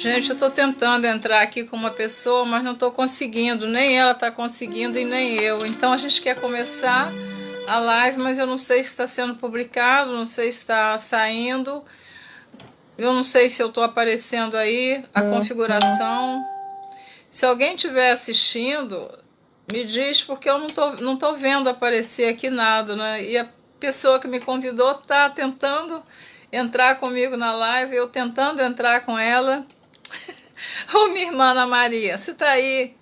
Gente, eu tô tentando entrar aqui com uma pessoa, mas não tô conseguindo. Nem ela tá conseguindo e nem eu. Então a gente quer começar a live, mas eu não sei se está sendo publicado, não sei se está saindo. Eu não sei se eu tô aparecendo aí, a configuração. Se alguém estiver assistindo, me diz, porque eu não tô vendo aparecer aqui nada, né? E a pessoa que me convidou tá tentando entrar comigo na live, eu tentando entrar com ela. Ô, minha irmã Ana Maria, você tá aí?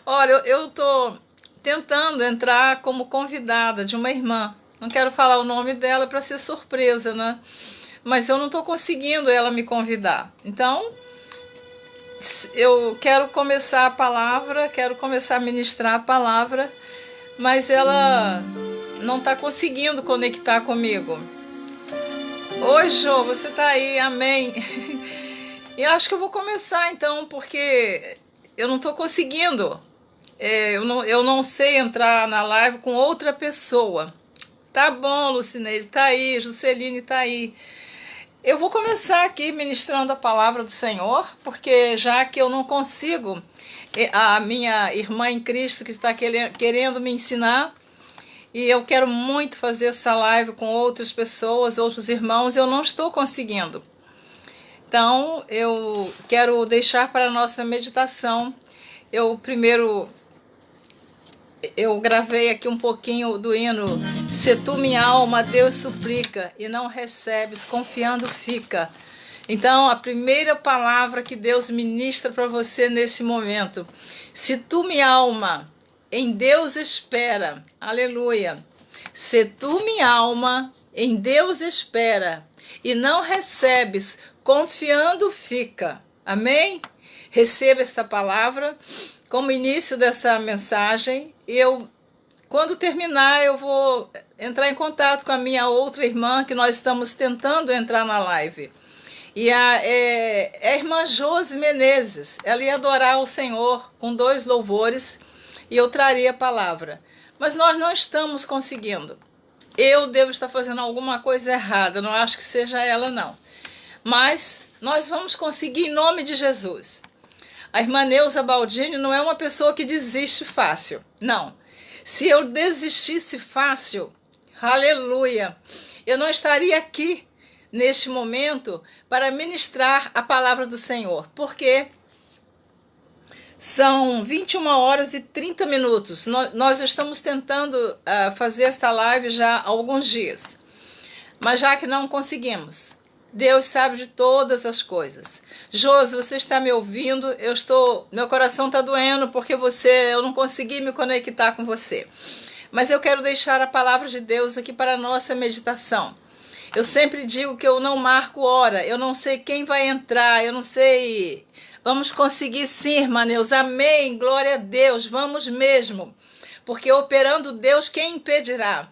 Olha, eu tô tentando entrar como convidada de uma irmã. Não quero falar o nome dela para ser surpresa, né? Mas eu não tô conseguindo ela me convidar. Então, eu quero começar a palavra, quero começar a ministrar a palavra, mas ela não tá conseguindo conectar comigo. Oi, Jô, você tá aí, amém. E acho que eu vou começar então, porque eu não tô conseguindo. Eu não sei entrar na live com outra pessoa. Tá bom, Lucineide, tá aí, Jusceline tá aí. Eu vou começar aqui ministrando a palavra do Senhor, porque já que eu não consigo, a minha irmã em Cristo que está querendo me ensinar, e eu quero muito fazer essa live com outras pessoas, outros irmãos, eu não estou conseguindo. Então, eu quero deixar para a nossa meditação. Eu gravei aqui um pouquinho do hino. Se tu minha alma, Deus suplica, e não recebes, confiando fica. Então, a primeira palavra que Deus ministra para você nesse momento. Se tu minha alma, em Deus espera, aleluia. Se tu minha alma, em Deus espera, e não recebes, confiando fica. Amém? Receba esta palavra como início dessa mensagem. Quando terminar, eu vou entrar em contato com a minha outra irmã, que nós estamos tentando entrar na live. E a irmã Josi Menezes, ela ia adorar o Senhor com 2 louvores, e eu traria a palavra. Mas nós não estamos conseguindo. Eu devo estar fazendo alguma coisa errada, não acho que seja ela, não. Mas nós vamos conseguir em nome de Jesus. A irmã Neuza Baldini não é uma pessoa que desiste fácil, não. Se eu desistisse fácil, aleluia, eu não estaria aqui neste momento para ministrar a palavra do Senhor, porque são 21h30. Nós estamos tentando fazer esta live já há alguns dias, mas já que não conseguimos, Deus sabe de todas as coisas. Josi, você está me ouvindo? Meu coração está doendo porque eu não consegui me conectar com você. Mas eu quero deixar a palavra de Deus aqui para a nossa meditação. Eu sempre digo que eu não marco hora, eu não sei quem vai entrar, eu não sei. Vamos conseguir sim, irmã Neuza, amém, glória a Deus, vamos mesmo. Porque operando Deus, quem impedirá?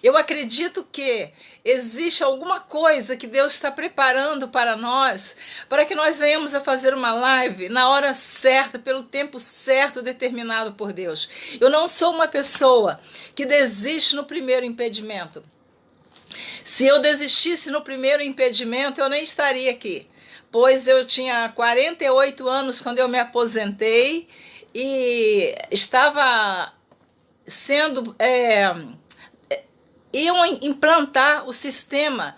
Eu acredito que existe alguma coisa que Deus está preparando para nós, para que nós venhamos a fazer uma live na hora certa, pelo tempo certo determinado por Deus. Eu não sou uma pessoa que desiste no primeiro impedimento. Se eu desistisse no primeiro impedimento, eu nem estaria aqui, pois eu tinha 48 anos quando eu me aposentei e estava sendo... iam implantar o sistema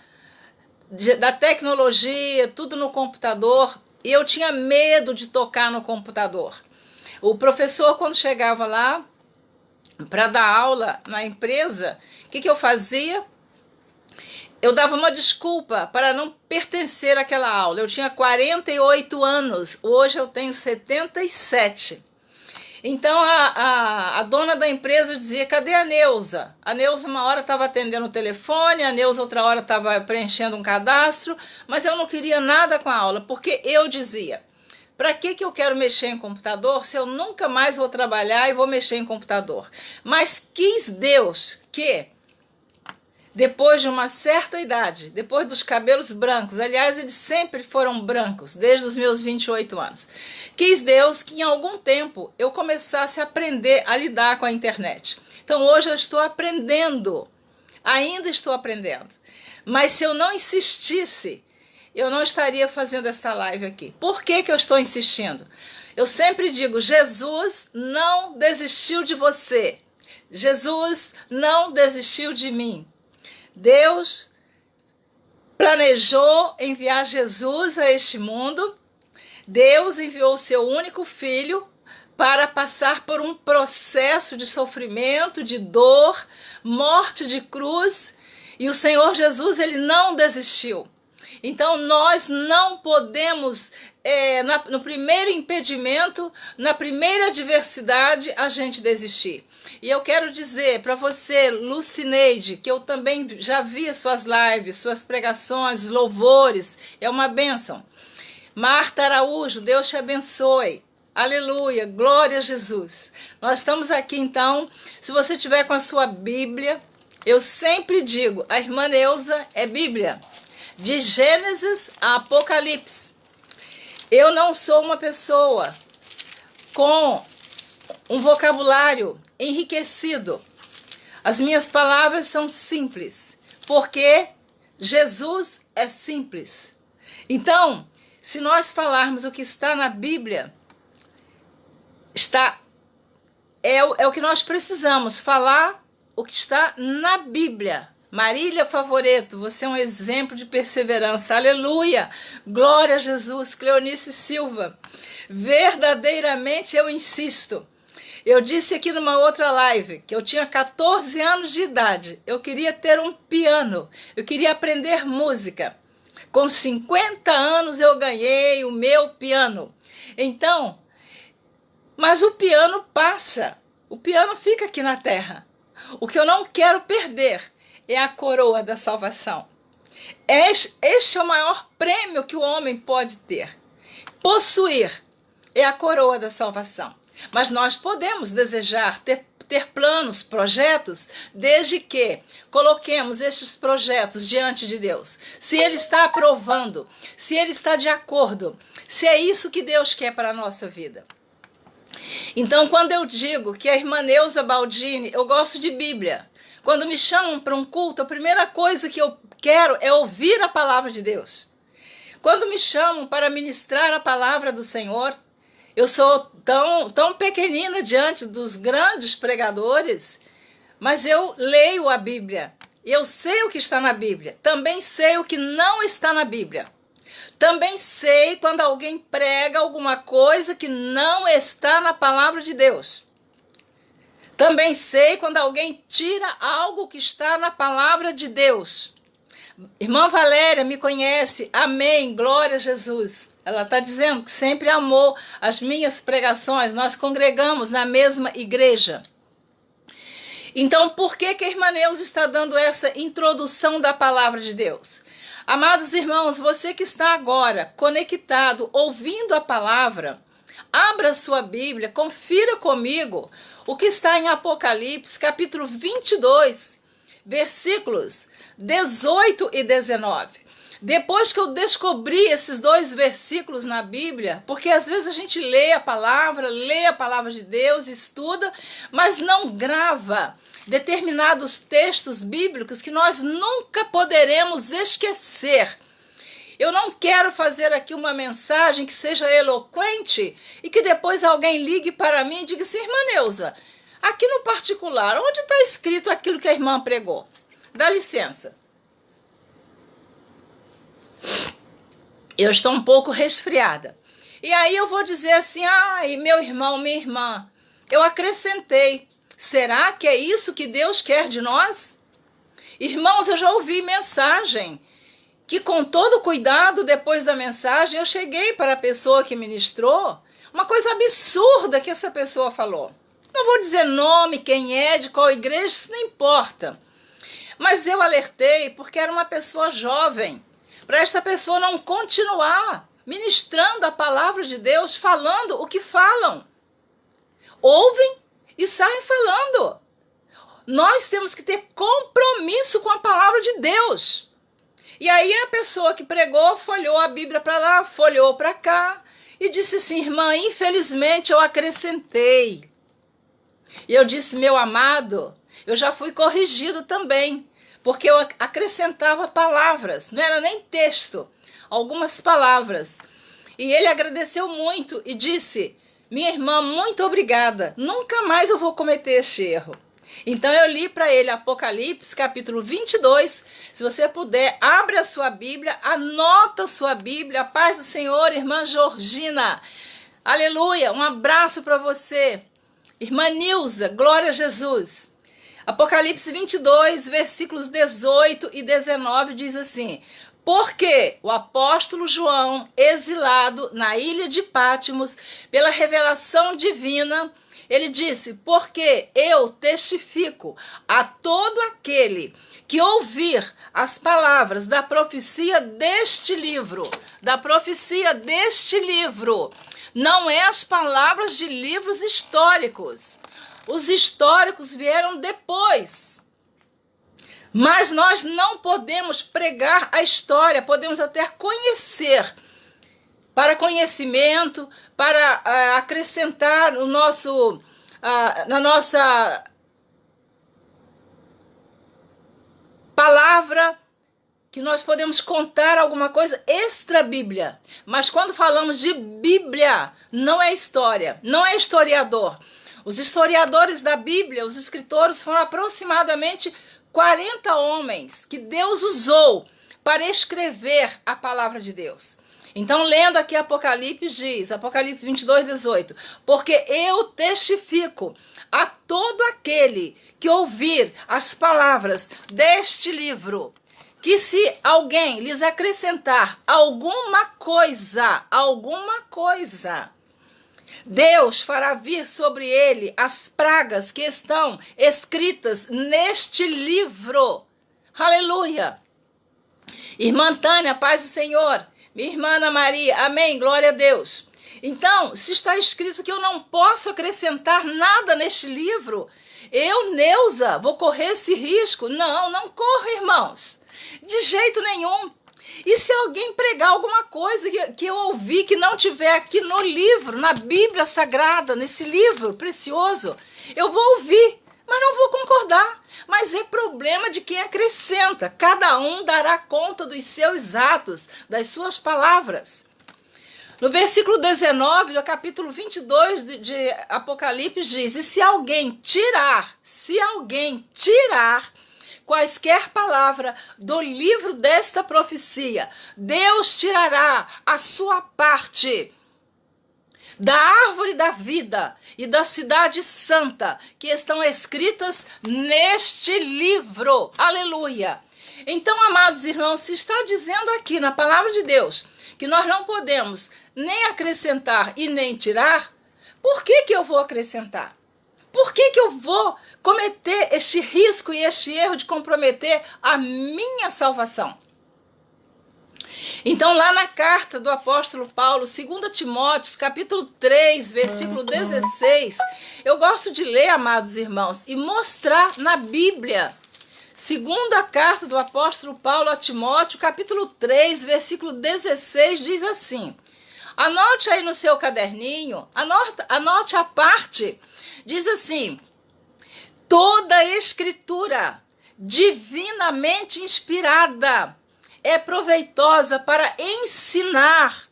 da tecnologia, tudo no computador, e eu tinha medo de tocar no computador. O professor, quando chegava lá para dar aula na empresa, o que eu fazia? Eu dava uma desculpa para não pertencer àquela aula. Eu tinha 48 anos, hoje eu tenho 77. Então a dona da empresa dizia, cadê a Neuza? A Neuza uma hora estava atendendo o telefone, a Neuza outra hora estava preenchendo um cadastro, mas eu não queria nada com a aula, porque eu dizia, para que eu quero mexer em computador se eu nunca mais vou trabalhar e vou mexer em computador? Mas quis Deus que, depois de uma certa idade, depois dos cabelos brancos, aliás, eles sempre foram brancos, desde os meus 28 anos, quis Deus que em algum tempo eu começasse a aprender a lidar com a internet. Então hoje eu estou aprendendo, ainda estou aprendendo, mas se eu não insistisse eu não estaria fazendo essa live aqui. Por que que eu estou insistindo? Eu sempre digo, Jesus não desistiu de você. Jesus não desistiu de mim. Deus planejou enviar Jesus a este mundo. Deus enviou o seu único filho para passar por um processo de sofrimento, de dor, morte de cruz. E o Senhor Jesus, ele não desistiu. Então nós não podemos, no primeiro impedimento, na primeira adversidade, a gente desistir. E eu quero dizer para você, Lucineide, que eu também já vi suas lives, suas pregações, louvores, é uma bênção. Marta Araújo, Deus te abençoe. Aleluia, glória a Jesus. Nós estamos aqui então, se você tiver com a sua Bíblia, eu sempre digo, a irmã Neuza é Bíblia. De Gênesis a Apocalipse. Eu não sou uma pessoa com um vocabulário enriquecido. As minhas palavras são simples, porque Jesus é simples. Então, se nós falarmos o que está na Bíblia, é o que nós precisamos, falar o que está na Bíblia. Marília Favoreto, você é um exemplo de perseverança. Aleluia! Glória a Jesus. Cleonice Silva, verdadeiramente eu insisto. Eu disse aqui numa outra live que eu tinha 14 anos de idade. Eu queria ter um piano. Eu queria aprender música. Com 50 anos eu ganhei o meu piano. Então, mas o piano passa. O piano fica aqui na terra. O que eu não quero perder é a coroa da salvação. Este é o maior prêmio que o homem pode ter. Possuir é a coroa da salvação. Mas nós podemos desejar ter planos, projetos, desde que coloquemos estes projetos diante de Deus. Se Ele está aprovando, se Ele está de acordo, se é isso que Deus quer para a nossa vida. Então, quando eu digo que a irmã Neuza Baldini, eu gosto de Bíblia. Quando me chamam para um culto, a primeira coisa que eu quero é ouvir a palavra de Deus. Quando me chamam para ministrar a palavra do Senhor, eu sou tão pequenina diante dos grandes pregadores, mas eu leio a Bíblia. Eu sei o que está na Bíblia. Também sei o que não está na Bíblia. Também sei quando alguém prega alguma coisa que não está na palavra de Deus. Também sei quando alguém tira algo que está na palavra de Deus. Irmã Valéria me conhece, amém, glória a Jesus. Ela está dizendo que sempre amou as minhas pregações, nós congregamos na mesma igreja. Então, por que a irmã Neuza está dando essa introdução da palavra de Deus? Amados irmãos, você que está agora conectado, ouvindo a palavra, abra sua Bíblia, confira comigo o que está em Apocalipse, capítulo 22, versículos 18 e 19. Depois que eu descobri esses dois versículos na Bíblia, porque às vezes a gente lê a palavra de Deus, estuda, mas não grava determinados textos bíblicos que nós nunca poderemos esquecer. Eu não quero fazer aqui uma mensagem que seja eloquente e que depois alguém ligue para mim e diga assim, irmã Neuza, aqui no particular, onde está escrito aquilo que a irmã pregou? Dá licença. Eu estou um pouco resfriada. E aí eu vou dizer assim, meu irmão, minha irmã, eu acrescentei. Será que é isso que Deus quer de nós? Irmãos, eu já ouvi mensagem que com todo cuidado, depois da mensagem, eu cheguei para a pessoa que ministrou, uma coisa absurda que essa pessoa falou. Não vou dizer nome, quem é, de qual igreja, isso não importa. Mas eu alertei porque era uma pessoa jovem, para esta pessoa não continuar ministrando a palavra de Deus, falando o que falam. Ouvem e saem falando. Nós temos que ter compromisso com a palavra de Deus. E aí a pessoa que pregou folheou a Bíblia para lá, folheou para cá e disse assim, irmã, infelizmente eu acrescentei. E eu disse, meu amado, eu já fui corrigido também, porque eu acrescentava palavras, não era nem texto, algumas palavras. E ele agradeceu muito e disse: minha irmã, muito obrigada, nunca mais eu vou cometer este erro. Então eu li para ele Apocalipse capítulo 22, se você puder, abre a sua Bíblia, anota a sua Bíblia, a paz do Senhor, irmã Georgina, aleluia, um abraço para você, irmã Nilza, glória a Jesus. Apocalipse 22, versículos 18 e 19 diz assim: porque o apóstolo João, exilado na ilha de Patmos, pela revelação divina, ele disse: porque eu testifico a todo aquele que ouvir as palavras da profecia deste livro, não é as palavras de livros históricos. Os históricos vieram depois. Mas nós não podemos pregar a história, podemos até conhecer, para conhecimento, para acrescentar no nosso, na nossa palavra, que nós podemos contar alguma coisa extra Bíblia. Mas quando falamos de Bíblia, não é história, não é historiador. Os historiadores da Bíblia, os escritores, foram aproximadamente 40 homens que Deus usou para escrever a palavra de Deus. Então, lendo aqui Apocalipse, diz, Apocalipse 22, 18, porque eu testifico a todo aquele que ouvir as palavras deste livro, que se alguém lhes acrescentar alguma coisa, Deus fará vir sobre ele as pragas que estão escritas neste livro. Aleluia! Irmã Tânia, paz do Senhor. Minha irmã Ana Maria, amém, glória a Deus. Então, se está escrito que eu não posso acrescentar nada neste livro, eu, Neuza, vou correr esse risco? Não, não corro, irmãos. De jeito nenhum. E se alguém pregar alguma coisa que eu ouvi que não tiver aqui no livro, na Bíblia Sagrada, nesse livro precioso, eu vou ouvir, mas não vou concordar. Mas é problema de quem acrescenta. Cada um dará conta dos seus atos, das suas palavras. No versículo 19 do capítulo 22 de Apocalipse diz: e se alguém tirar quaisquer palavra do livro desta profecia, Deus tirará a sua parte da árvore da vida e da cidade santa que estão escritas neste livro. Aleluia! Então, amados irmãos, se está dizendo aqui na palavra de Deus que nós não podemos nem acrescentar e nem tirar, por que eu vou acrescentar? Por que eu vou cometer este risco e este erro de comprometer a minha salvação? Então, lá na carta do apóstolo Paulo, 2 Timóteo, capítulo 3, versículo 16, eu gosto de ler, amados irmãos, e mostrar na Bíblia. Segunda carta do apóstolo Paulo a Timóteo, capítulo 3, versículo 16, diz assim: anote aí no seu caderninho, anote a parte, diz assim: toda a escritura divinamente inspirada é proveitosa para ensinar,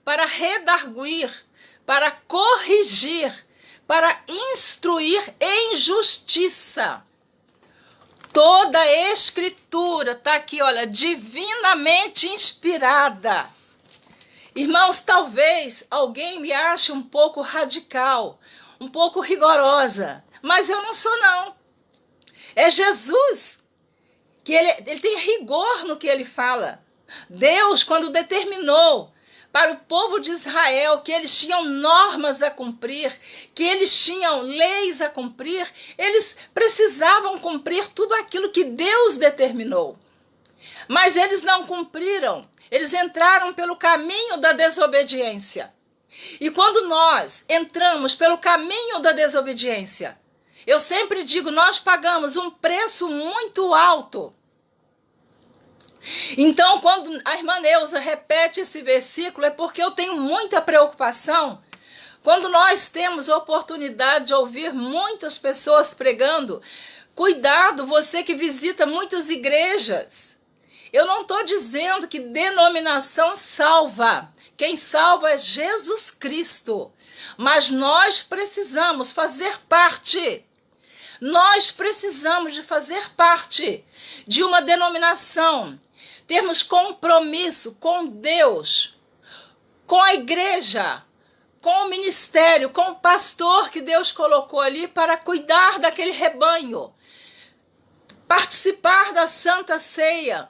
para redarguir, para corrigir, para instruir em justiça. Toda a escritura está aqui, olha, divinamente inspirada. Irmãos, talvez alguém me ache um pouco radical, um pouco rigorosa, mas eu não sou, não. É Jesus que ele tem rigor no que ele fala. Deus, quando determinou para o povo de Israel que eles tinham normas a cumprir, que eles tinham leis a cumprir, eles precisavam cumprir tudo aquilo que Deus determinou. Mas eles não cumpriram, eles entraram pelo caminho da desobediência. E quando nós entramos pelo caminho da desobediência, eu sempre digo, nós pagamos um preço muito alto. Então, quando a irmã Neuza repete esse versículo, é porque eu tenho muita preocupação. Quando nós temos a oportunidade de ouvir muitas pessoas pregando, Cuidado, você que visita muitas igrejas. Eu não estou dizendo que denominação salva. Quem salva é Jesus Cristo. Mas nós precisamos fazer parte. Nós precisamos de fazer parte de uma denominação. Termos compromisso com Deus, com a igreja, com o ministério, com o pastor que Deus colocou ali para cuidar daquele rebanho. Participar da Santa Ceia,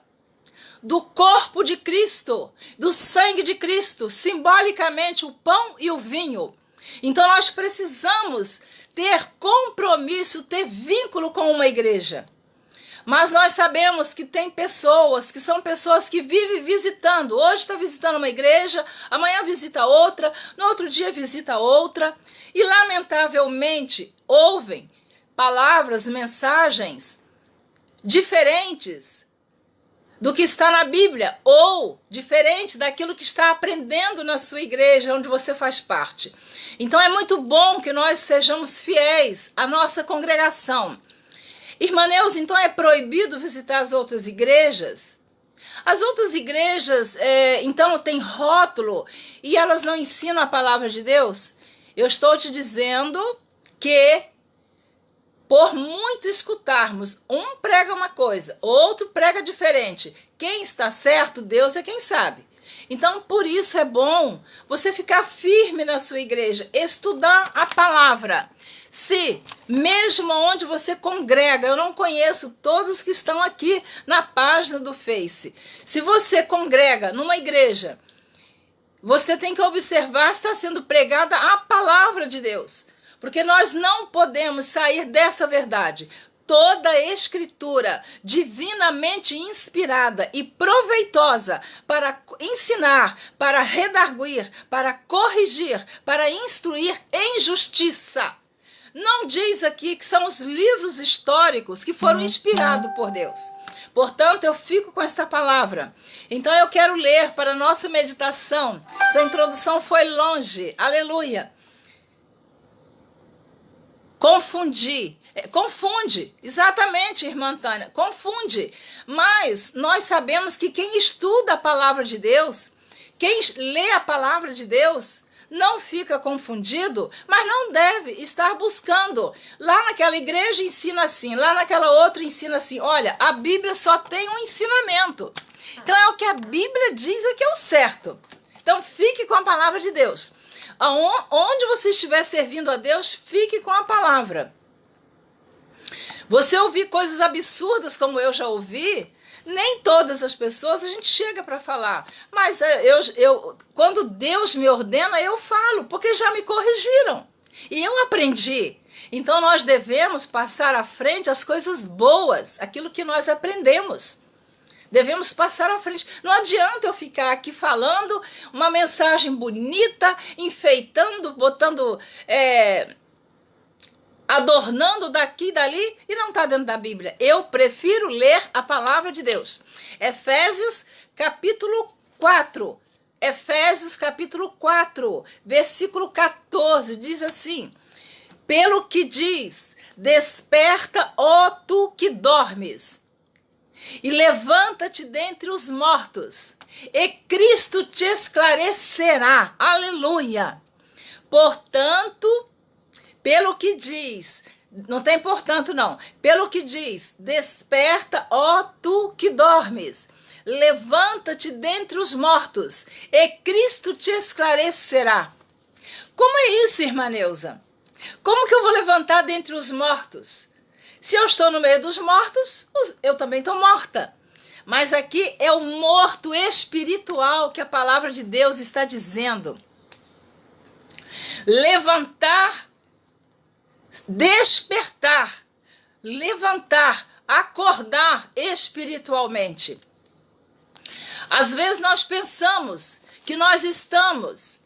do corpo de Cristo, do sangue de Cristo, simbolicamente o pão e o vinho. Então nós precisamos ter compromisso, ter vínculo com uma igreja. Mas nós sabemos que tem pessoas que são pessoas que vivem visitando. Hoje está visitando uma igreja, amanhã visita outra, no outro dia visita outra. E lamentavelmente ouvem palavras, mensagens diferentes do que está na Bíblia, ou diferente daquilo que está aprendendo na sua igreja, onde você faz parte. Então é muito bom que nós sejamos fiéis à nossa congregação. Irmã Neuza, então é proibido visitar as outras igrejas? As outras igrejas, então, tem rótulo e elas não ensinam a palavra de Deus? Eu estou te dizendo que por muito escutarmos, um prega uma coisa, outro prega diferente. Quem está certo, Deus é quem sabe. Então, por isso é bom você ficar firme na sua igreja, estudar a palavra. Se, mesmo onde você congrega, eu não conheço todos que estão aqui na página do Face. Se você congrega numa igreja, você tem que observar se está sendo pregada a palavra de Deus. Porque nós não podemos sair dessa verdade. Toda a escritura divinamente inspirada e proveitosa para ensinar, para redarguir, para corrigir, para instruir em justiça. Não diz aqui que são os livros históricos que foram inspirados por Deus. Portanto, eu fico com esta palavra. Então eu quero ler para a nossa meditação. Essa introdução foi longe. Aleluia. Confunde, exatamente, irmã Tânia, confunde, mas nós sabemos que quem estuda a palavra de Deus, quem lê a palavra de Deus, não fica confundido, mas não deve estar buscando. Lá naquela igreja ensina assim, lá naquela outra ensina assim. Olha, a Bíblia só tem um ensinamento, então é o que a Bíblia diz é que é o certo. Então fique com a palavra de Deus. Onde você estiver servindo a Deus, fique com a palavra. Você ouvir coisas absurdas como eu já ouvi, nem todas as pessoas a gente chega para falar. Mas quando Deus me ordena, eu falo, porque já me corrigiram. E eu aprendi. Então nós devemos passar à frente as coisas boas, aquilo que nós aprendemos. Devemos passar à frente. Não adianta eu ficar aqui falando uma mensagem bonita, enfeitando, botando, adornando daqui e dali e não está dentro da Bíblia. Eu prefiro ler a palavra de Deus. Efésios capítulo 4. Efésios capítulo 4, versículo 14, diz assim: pelo que diz, desperta, ó tu que dormes, e levanta-te dentre os mortos, e Cristo te esclarecerá. Aleluia! Portanto, pelo que diz, não tem portanto não, pelo que diz, desperta, ó tu que dormes, levanta-te dentre os mortos, e Cristo te esclarecerá. Como é isso, irmã Neuza? Como que eu vou levantar dentre os mortos? Se eu estou no meio dos mortos, eu também estou morta. Mas aqui é o morto espiritual que a palavra de Deus está dizendo. Levantar, despertar, levantar, acordar espiritualmente. Às vezes nós pensamos que nós estamos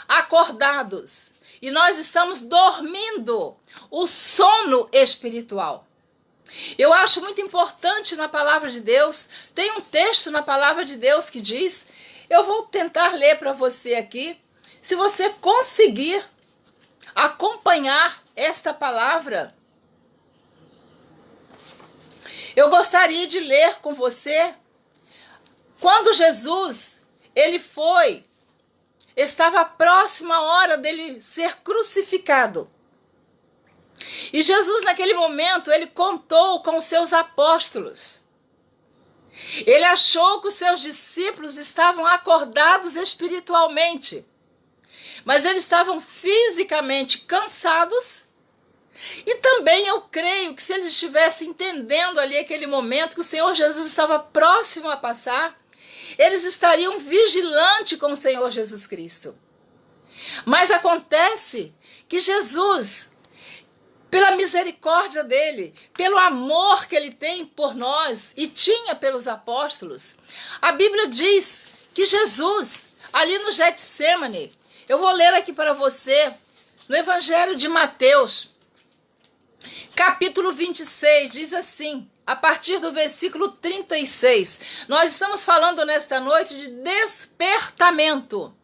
acordados e nós estamos dormindo o sono espiritual. Eu acho muito importante na palavra de Deus, tem um texto na palavra de Deus que diz, eu vou tentar ler para você aqui, se você conseguir acompanhar esta palavra, Eu gostaria de ler com você quando Jesus, estava próximo à hora dele ser crucificado. E Jesus, naquele momento, ele contou com os seus apóstolos. Ele achou que os seus discípulos estavam acordados espiritualmente, mas eles estavam fisicamente cansados. E também eu creio que se eles estivessem entendendo ali aquele momento que o Senhor Jesus estava próximo a passar, eles estariam vigilantes com o Senhor Jesus Cristo. Mas acontece que Jesus, pela misericórdia dele, pelo amor que ele tem por nós e tinha pelos apóstolos, a Bíblia diz que Jesus, ali no Getsêmani, eu vou ler aqui para você, no Evangelho de Mateus, capítulo 26, diz assim, a partir do versículo 36. Nós estamos falando nesta noite de despertamento.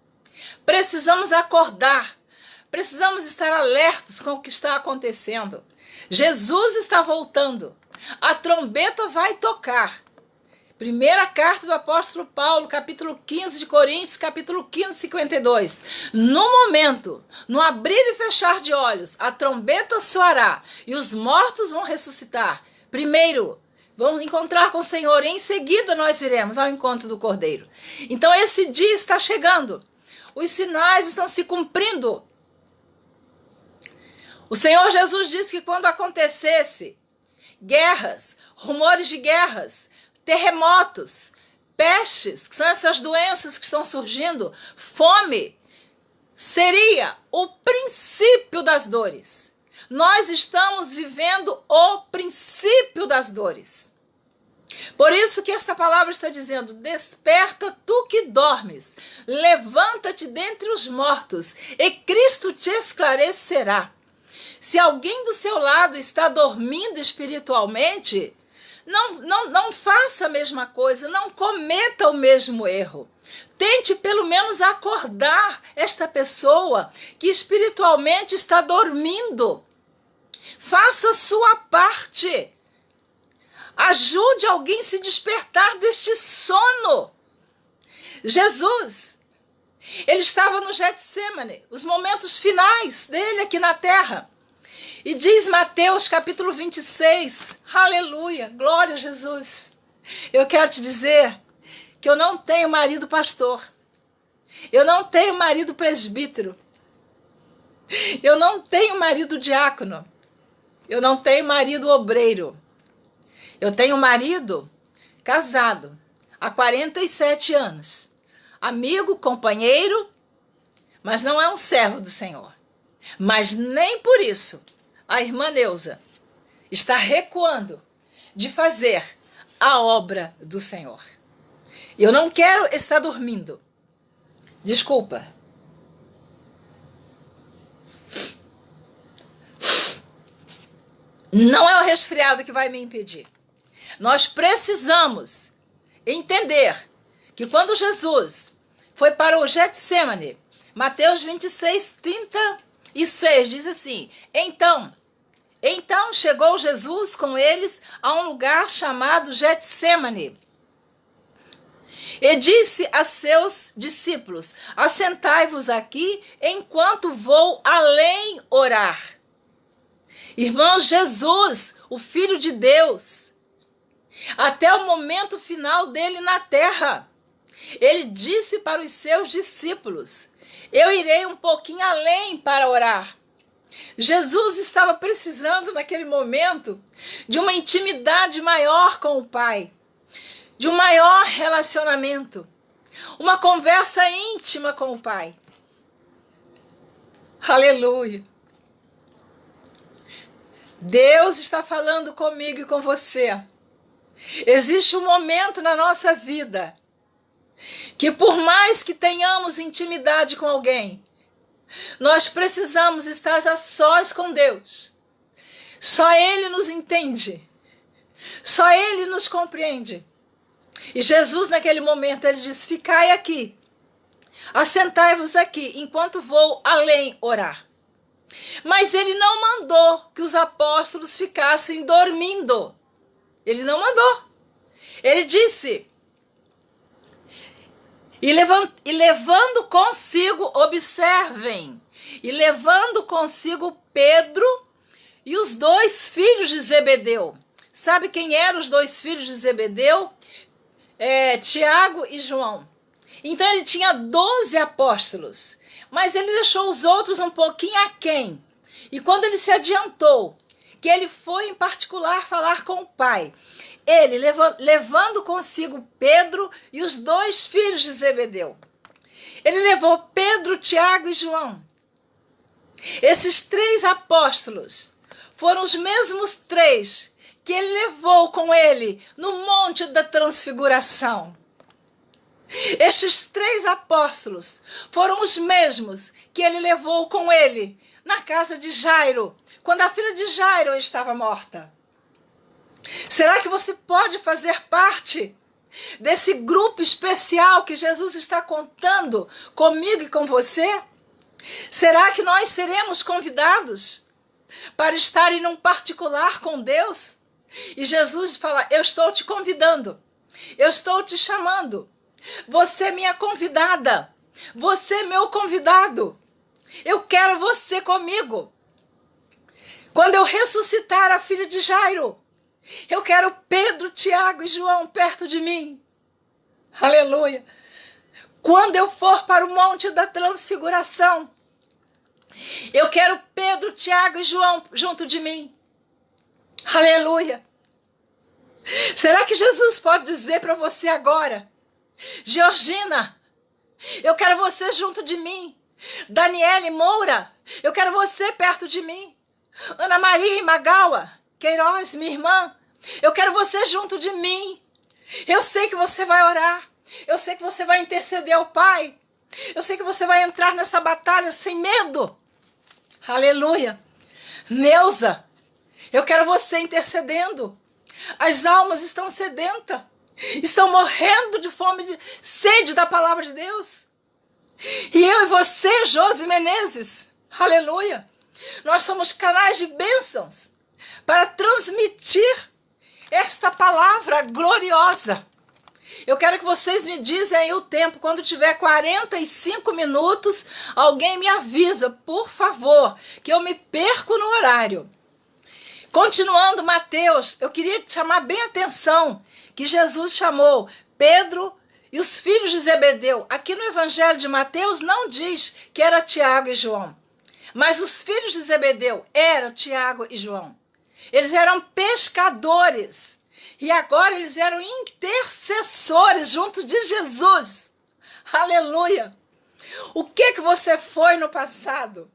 Precisamos acordar. Precisamos estar alertos com o que está acontecendo. Jesus está voltando. A trombeta vai tocar. Primeira carta do apóstolo Paulo, capítulo 15 de Coríntios, capítulo 15, 52. No momento, no abrir e fechar de olhos, a trombeta soará e os mortos vão ressuscitar. Primeiro, vamos encontrar com o Senhor e em seguida nós iremos ao encontro do Cordeiro. Então esse dia está chegando. Os sinais estão se cumprindo. O Senhor Jesus disse que quando acontecesse guerras, rumores de guerras, terremotos, pestes, que são essas doenças que estão surgindo, fome, seria o princípio das dores. Nós estamos vivendo o princípio das dores. Por isso que esta palavra está dizendo, desperta tu que dormes, levanta-te dentre os mortos e Cristo te esclarecerá. Se alguém do seu lado está dormindo espiritualmente, não faça a mesma coisa, não cometa o mesmo erro. Tente pelo menos acordar esta pessoa que espiritualmente está dormindo. Faça a sua parte. Ajude alguém a se despertar deste sono. Jesus, ele estava no Getsêmani, os momentos finais dele aqui na terra. E diz Mateus capítulo 26, aleluia, glória a Jesus. Eu quero te dizer que eu não tenho marido pastor, eu não tenho marido presbítero, eu não tenho marido diácono, eu não tenho marido obreiro. Eu tenho marido casado há 47 anos, amigo, companheiro, mas não é um servo do Senhor. Mas nem por isso a irmã Neuza está recuando de fazer a obra do Senhor. Eu não quero estar dormindo. Desculpa. Não é o resfriado que vai me impedir. Nós precisamos entender que quando Jesus foi para o Getsêmani, Mateus 26, 36 diz assim, Então chegou Jesus com eles a um lugar chamado Getsêmani e disse a seus discípulos, assentai-vos aqui enquanto vou além orar. Irmãos, Jesus, o Filho de Deus, até o momento final dele na terra, ele disse para os seus discípulos, eu irei um pouquinho além para orar. Jesus estava precisando naquele momento de uma intimidade maior com o Pai, de um maior relacionamento, uma conversa íntima com o Pai. Aleluia! Deus está falando comigo e com você. Existe um momento na nossa vida que por mais que tenhamos intimidade com alguém, nós precisamos estar a sós com Deus. Só Ele nos entende. Só Ele nos compreende. E Jesus naquele momento ele diz, ficai aqui, assentai-vos aqui, enquanto vou além orar. Mas ele não mandou que os apóstolos ficassem dormindo. Ele não mandou. Ele disse: e levando consigo, observem, e levando consigo Pedro e os 2 filhos de Zebedeu. Sabe quem eram os 2 filhos de Zebedeu? Tiago e João. Então ele tinha 12 apóstolos, mas ele deixou os outros um pouquinho aquém. E quando ele se adiantou, que ele foi em particular falar com o Pai, ele levando consigo Pedro e os 2 filhos de Zebedeu. Ele levou Pedro, Tiago e João. Esses 3 apóstolos foram os mesmos 3 que ele levou com ele no Monte da Transfiguração. Estes 3 apóstolos foram os mesmos que ele levou com ele na casa de Jairo, quando a filha de Jairo estava morta. Será que você pode fazer parte desse grupo especial que Jesus está contando comigo e com você? Será que nós seremos convidados para estar em um particular com Deus? E Jesus fala: eu estou te convidando, eu estou te chamando. Você é minha convidada, você é meu convidado. Eu quero você comigo. Quando eu ressuscitar a filha de Jairo, eu quero Pedro, Tiago e João perto de mim. Aleluia. Quando eu for para o Monte da Transfiguração, eu quero Pedro, Tiago e João junto de mim. Aleluia. Será que Jesus pode dizer para você agora: Georgina, eu quero você junto de mim. Daniele Moura, eu quero você perto de mim. Ana Maria Magawa Queiroz, minha irmã, eu quero você junto de mim. Eu sei que você vai orar. Eu sei que você vai interceder ao Pai. Eu sei que você vai entrar nessa batalha sem medo. Aleluia. Neuza, eu quero você intercedendo. As almas estão sedentas. Estão morrendo de fome, de sede da palavra de Deus. E eu e você, Josi Menezes, aleluia, nós somos canais de bênçãos para transmitir esta palavra gloriosa. Eu quero que vocês me dizem aí o tempo. Quando tiver 45 minutos, alguém me avisa, por favor, que eu me perco no horário. Continuando Mateus, eu queria chamar bem a atenção que Jesus chamou Pedro e os filhos de Zebedeu. Aqui no Evangelho de Mateus não diz que era Tiago e João, mas os filhos de Zebedeu eram Tiago e João. Eles eram pescadores e agora eles eram intercessores juntos de Jesus. Aleluia! O que você foi no passado?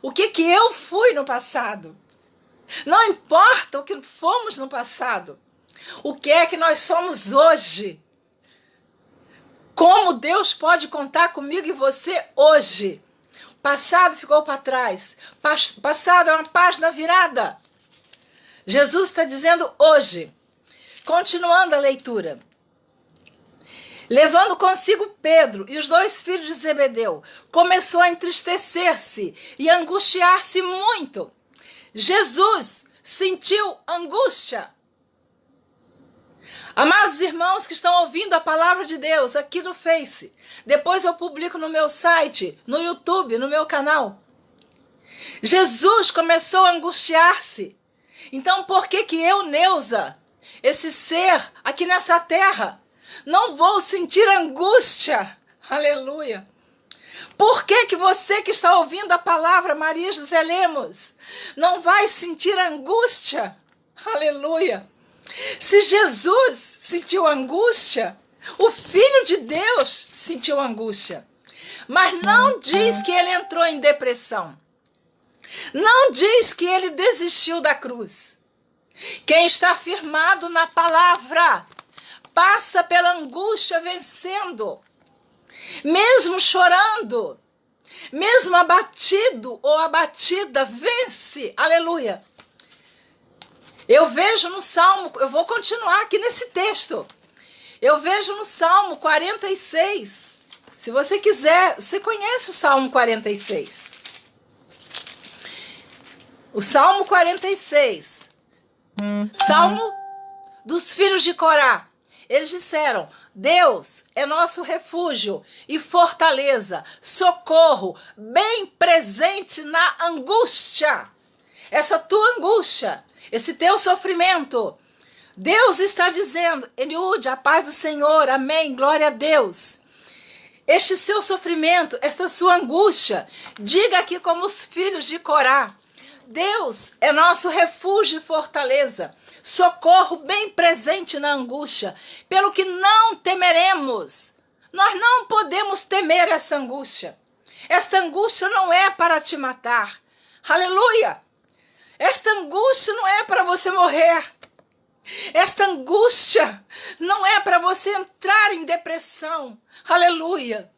O que eu fui no passado? Não importa o que fomos no passado. O que é que nós somos hoje? Como Deus pode contar comigo e você hoje? O passado ficou para trás. Passado é uma página virada. Jesus está dizendo hoje. Continuando a leitura. Levando consigo Pedro e os 2 filhos de Zebedeu, começou a entristecer-se e angustiar-se muito. Jesus sentiu angústia. Amados irmãos que estão ouvindo a palavra de Deus aqui no Face, depois eu publico no meu site, no YouTube, no meu canal. Jesus começou a angustiar-se. Então por que eu, Neuza, esse ser aqui nessa terra, não vou sentir angústia? Aleluia! Por que você que está ouvindo a palavra, Maria José Lemos, não vai sentir angústia? Aleluia! Se Jesus sentiu angústia, o Filho de Deus sentiu angústia. Mas não diz que ele entrou em depressão. Não diz que ele desistiu da cruz. Quem está firmado na palavra passa pela angústia vencendo. Mesmo chorando, mesmo abatido ou abatida, vence. Aleluia. Eu vejo no Salmo, eu vou continuar aqui nesse texto. Eu vejo no Salmo 46. Se você quiser, você conhece o Salmo 46. O Salmo 46. Salmo dos filhos de Corá. Eles disseram: Deus é nosso refúgio e fortaleza, socorro, bem presente na angústia. Essa tua angústia, esse teu sofrimento, Deus está dizendo: Eliúde, a paz do Senhor, amém, glória a Deus. Este seu sofrimento, esta sua angústia, diga aqui como os filhos de Corá: Deus é nosso refúgio e fortaleza, socorro bem presente na angústia, pelo que não temeremos. Nós não podemos temer essa angústia. Esta angústia não é para te matar. Aleluia! Esta angústia não é para você morrer. Esta angústia não é para você entrar em depressão. Aleluia!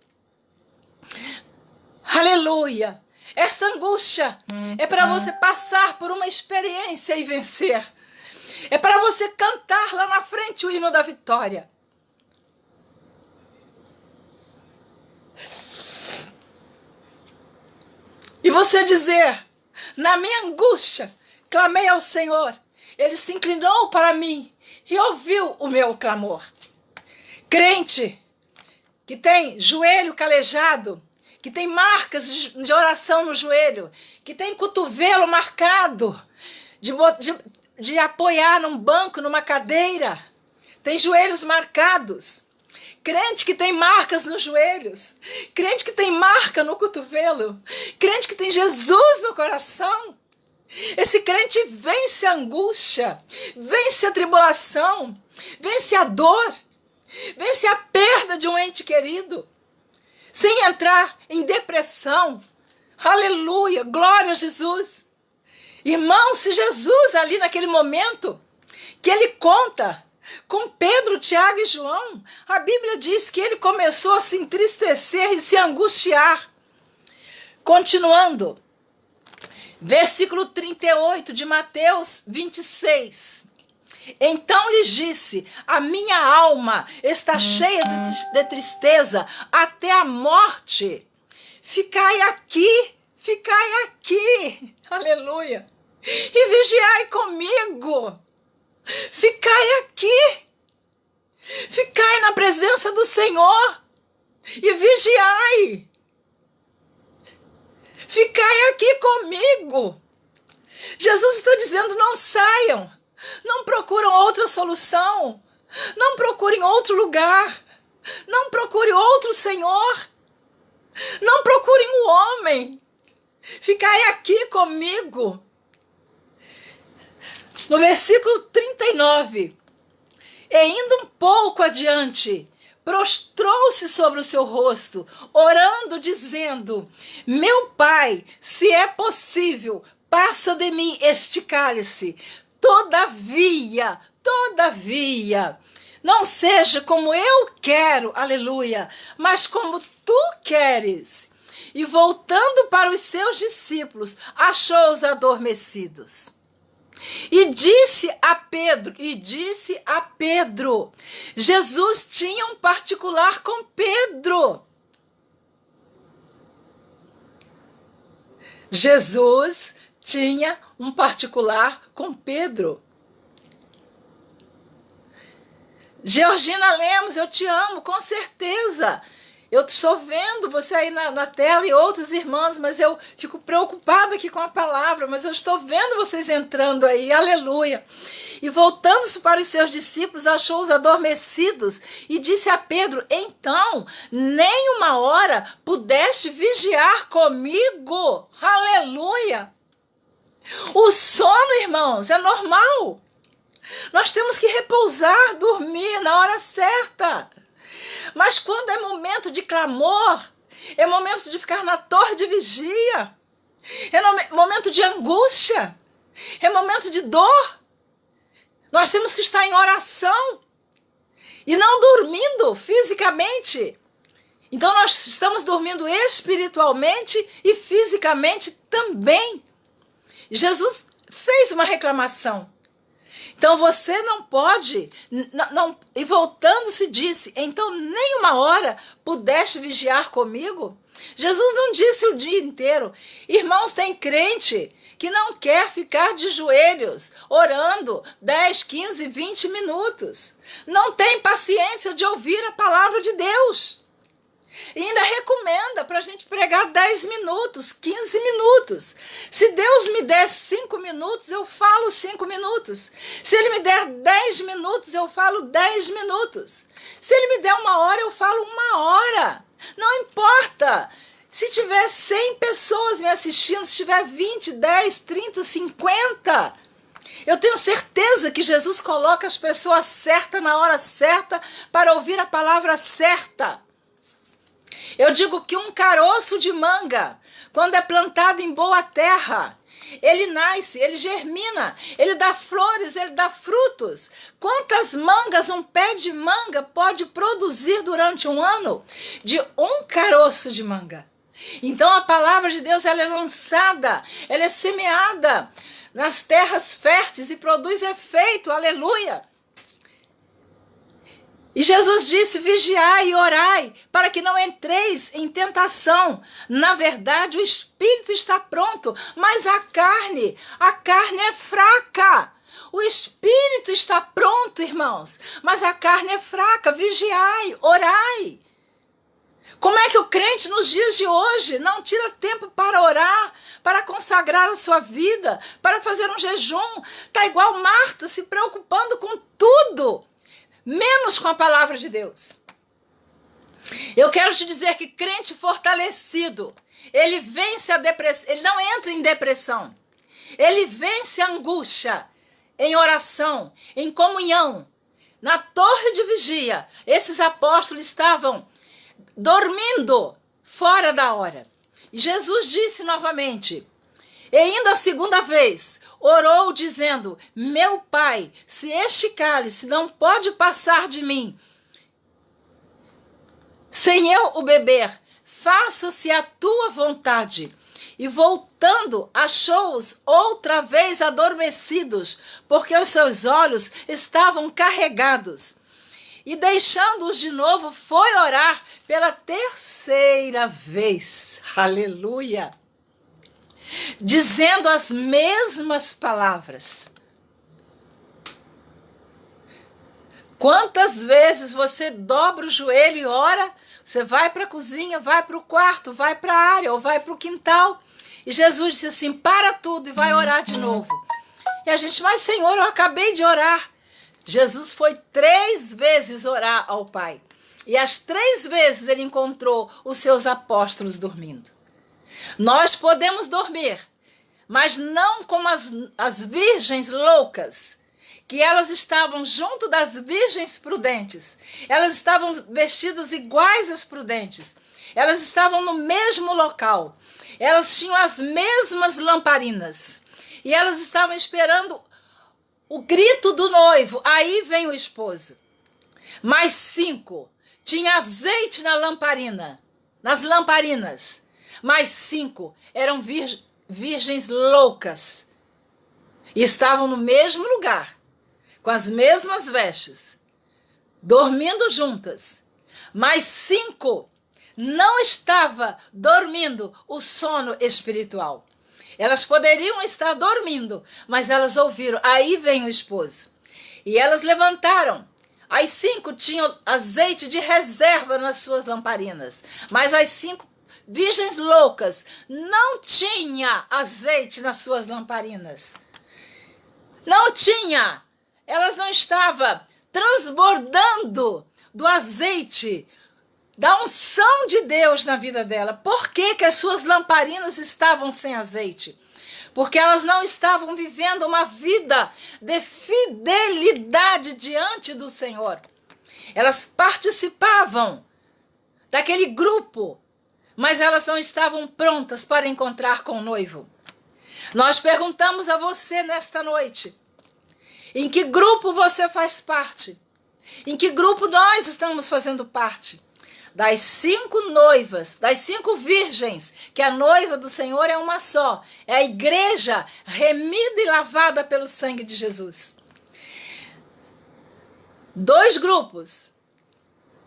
Aleluia! Esta angústia é para você passar por uma experiência e vencer. É para você cantar lá na frente o hino da vitória. E você dizer: na minha angústia, clamei ao Senhor. Ele se inclinou para mim e ouviu o meu clamor. Crente que tem joelho calejado, que tem marcas de oração no joelho, que tem cotovelo marcado de apoiar num banco, numa cadeira, tem joelhos marcados. Crente que tem marcas nos joelhos, crente que tem marca no cotovelo, crente que tem Jesus no coração. Esse crente vence a angústia, vence a tribulação, vence a dor, vence a perda de um ente querido, sem entrar em depressão. Aleluia, glória a Jesus. Irmão, se Jesus ali naquele momento que ele conta com Pedro, Tiago e João, a Bíblia diz que ele começou a se entristecer e se angustiar. Continuando, versículo 38 de Mateus 26. Então lhes disse: a minha alma está cheia de tristeza até a morte. Ficai aqui, aleluia, e vigiai comigo. Ficai aqui, ficai na presença do Senhor e vigiai. Ficai aqui comigo. Jesus está dizendo: não saiam, não procuram outra solução, não procurem outro lugar, não procurem outro Senhor, não procurem o homem. Ficai aqui comigo. No versículo 39, e indo um pouco adiante, prostrou-se sobre o seu rosto, orando, dizendo: meu Pai, se é possível, passa de mim este cálice. Todavia, não seja como eu quero, aleluia, mas como tu queres. E voltando para os seus discípulos, achou-os adormecidos. E disse a Pedro, Jesus tinha um particular com Pedro. Jesus tinha um particular com Pedro. Georgina Lemos, eu te amo, com certeza. Eu estou vendo você aí na tela e outros irmãos, mas eu fico preocupada aqui com a palavra, mas eu estou vendo vocês entrando aí, aleluia. E voltando-se para os seus discípulos, achou-os adormecidos e disse a Pedro: então, nem uma hora pudeste vigiar comigo, aleluia. O sono, irmãos, é normal. Nós temos que repousar, dormir na hora certa. Mas quando é momento de clamor, é momento de ficar na torre de vigia, é momento de angústia, é momento de dor, nós temos que estar em oração e não dormindo fisicamente. Então nós estamos dormindo espiritualmente e fisicamente também. Jesus fez uma reclamação. Então você não pode, e voltando se disse, então nem uma hora pudeste vigiar comigo? Jesus não disse o dia inteiro. Irmãos, tem crente que não quer ficar de joelhos, orando 10, 15, 20 minutos. Não tem paciência de ouvir a palavra de Deus. E ainda recomenda para a gente pregar 10 minutos, 15 minutos. Se Deus me der 5 minutos, eu falo 5 minutos. Se Ele me der 10 minutos, eu falo 10 minutos. Se Ele me der 1 hora, eu falo 1 hora. Não importa. Se tiver 100 pessoas me assistindo, se tiver 20, 10, 30, 50... eu tenho certeza que Jesus coloca as pessoas certas na hora certa para ouvir a palavra certa. Eu digo que um caroço de manga, quando é plantado em boa terra, ele nasce, ele germina, ele dá flores, ele dá frutos. Quantas mangas um pé de manga pode produzir durante um ano? De um caroço de manga. Então a palavra de Deus, ela é lançada, ela é semeada nas terras férteis e produz efeito, aleluia. E Jesus disse, vigiai e orai, para que não entreis em tentação. Na verdade, o espírito está pronto, mas a carne é fraca. O espírito está pronto, irmãos, mas a carne é fraca. Vigiai, orai. Como é que o crente nos dias de hoje não tira tempo para orar, para consagrar a sua vida, para fazer um jejum? Está igual Marta, se preocupando com tudo, menos com a palavra de Deus. Eu quero te dizer que crente fortalecido, ele vence a depressão, ele não entra em depressão. Ele vence a angústia em oração, em comunhão. Na torre de vigia, esses apóstolos estavam dormindo fora da hora. E Jesus disse novamente, e ainda a segunda vez, orou dizendo, meu Pai, se este cálice não pode passar de mim, sem eu o beber, faça-se a tua vontade. E voltando, achou-os outra vez adormecidos, porque os seus olhos estavam carregados. E deixando-os de novo, foi orar pela terceira vez. Aleluia! Dizendo as mesmas palavras. Quantas vezes você dobra o joelho e ora? Você vai para a cozinha, vai para o quarto, vai para a área ou vai para o quintal. E Jesus disse assim, para tudo e vai orar de novo. E a gente, mas Senhor, eu acabei de orar. Jesus foi 3 vezes orar ao Pai. E as 3 vezes ele encontrou os seus apóstolos dormindo. Nós podemos dormir, mas não como as virgens loucas, que elas estavam junto das virgens prudentes. Elas estavam vestidas iguais às prudentes. Elas estavam no mesmo local. Elas tinham as mesmas lamparinas. E elas estavam esperando o grito do noivo. Aí vem o esposo. Mais 5. Tinha azeite na lamparina, nas lamparinas. Mais 5 eram virgens loucas. E estavam no mesmo lugar, com as mesmas vestes, dormindo juntas. Mais 5 não estava dormindo o sono espiritual. Elas poderiam estar dormindo, mas elas ouviram, aí vem o esposo. E elas levantaram. As 5 tinham azeite de reserva nas suas lamparinas, mas as 5 virgens loucas não tinha azeite nas suas lamparinas. Não tinha. Elas não estavam transbordando do azeite, da unção de Deus na vida dela. Por que que as suas lamparinas estavam sem azeite? Porque elas não estavam vivendo uma vida de fidelidade diante do Senhor. Elas participavam daquele grupo, mas elas não estavam prontas para encontrar com o noivo. Nós perguntamos a você nesta noite, em que grupo você faz parte? Em que grupo nós estamos fazendo parte? Das 5 noivas, das 5 virgens, que a noiva do Senhor é uma só. É a igreja remida e lavada pelo sangue de Jesus. Dois grupos.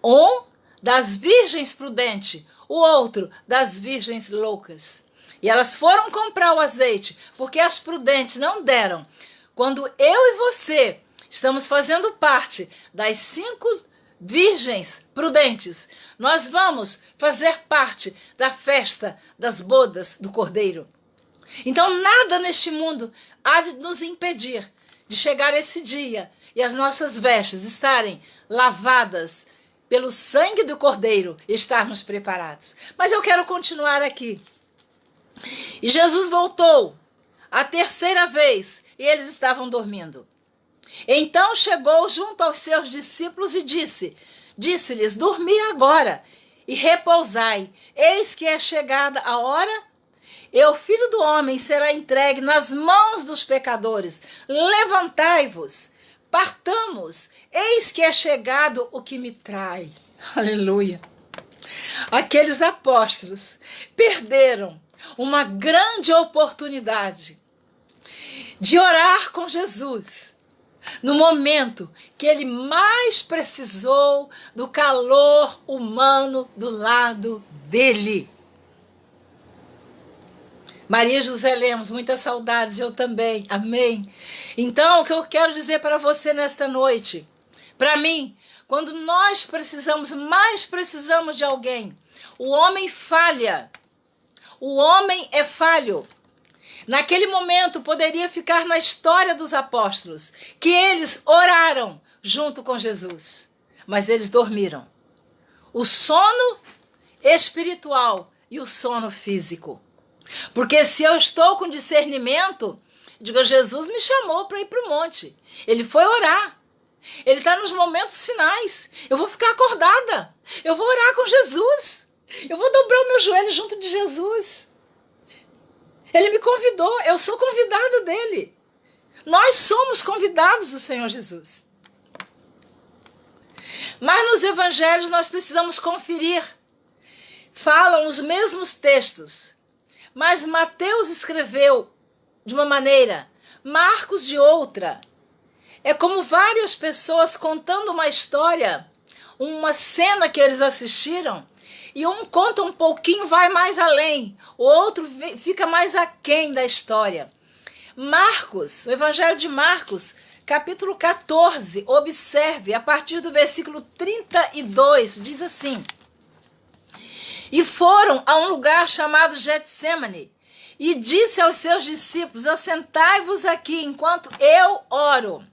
Um das virgens prudentes, o outro das virgens loucas. E elas foram comprar o azeite, porque as prudentes não deram. Quando eu e você estamos fazendo parte das 5 virgens prudentes, nós vamos fazer parte da festa das bodas do Cordeiro. Então nada neste mundo há de nos impedir de chegar esse dia e as nossas vestes estarem lavadas pelo sangue do Cordeiro e estarmos preparados. Mas eu quero continuar aqui. E Jesus voltou a 3ª vez e eles estavam dormindo. Então chegou junto aos seus discípulos e disse-lhes: dormi agora e repousai, eis que é chegada a hora, e o Filho do Homem será entregue nas mãos dos pecadores. Levantai-vos, partamos, eis que é chegado o que me trai. Aleluia. Aqueles apóstolos perderam uma grande oportunidade de orar com Jesus no momento que ele mais precisou do calor humano do lado dele. Maria José Lemos, muitas saudades, eu também, amém. Então, o que eu quero dizer para você nesta noite, para mim, quando nós mais precisamos de alguém, o homem falha, o homem é falho. Naquele momento poderia ficar na história dos apóstolos, que eles oraram junto com Jesus, mas eles dormiram. O sono espiritual e o sono físico. Porque se eu estou com discernimento, digo, Jesus me chamou para ir para o monte. Ele foi orar. Ele está nos momentos finais. Eu vou ficar acordada. Eu vou orar com Jesus. Eu vou dobrar o meu joelho junto de Jesus. Ele me convidou. Eu sou convidada dele. Nós somos convidados do Senhor Jesus. Mas nos evangelhos nós precisamos conferir. Falam os mesmos textos. Mas Mateus escreveu de uma maneira, Marcos de outra. É como várias pessoas contando uma história, uma cena que eles assistiram, e um conta um pouquinho, vai mais além, o outro fica mais aquém da história. Marcos, o Evangelho de Marcos, capítulo 14, observe, a partir do versículo 32, diz assim: e foram a um lugar chamado Getsêmani, e disse aos seus discípulos: assentai-vos aqui enquanto eu oro.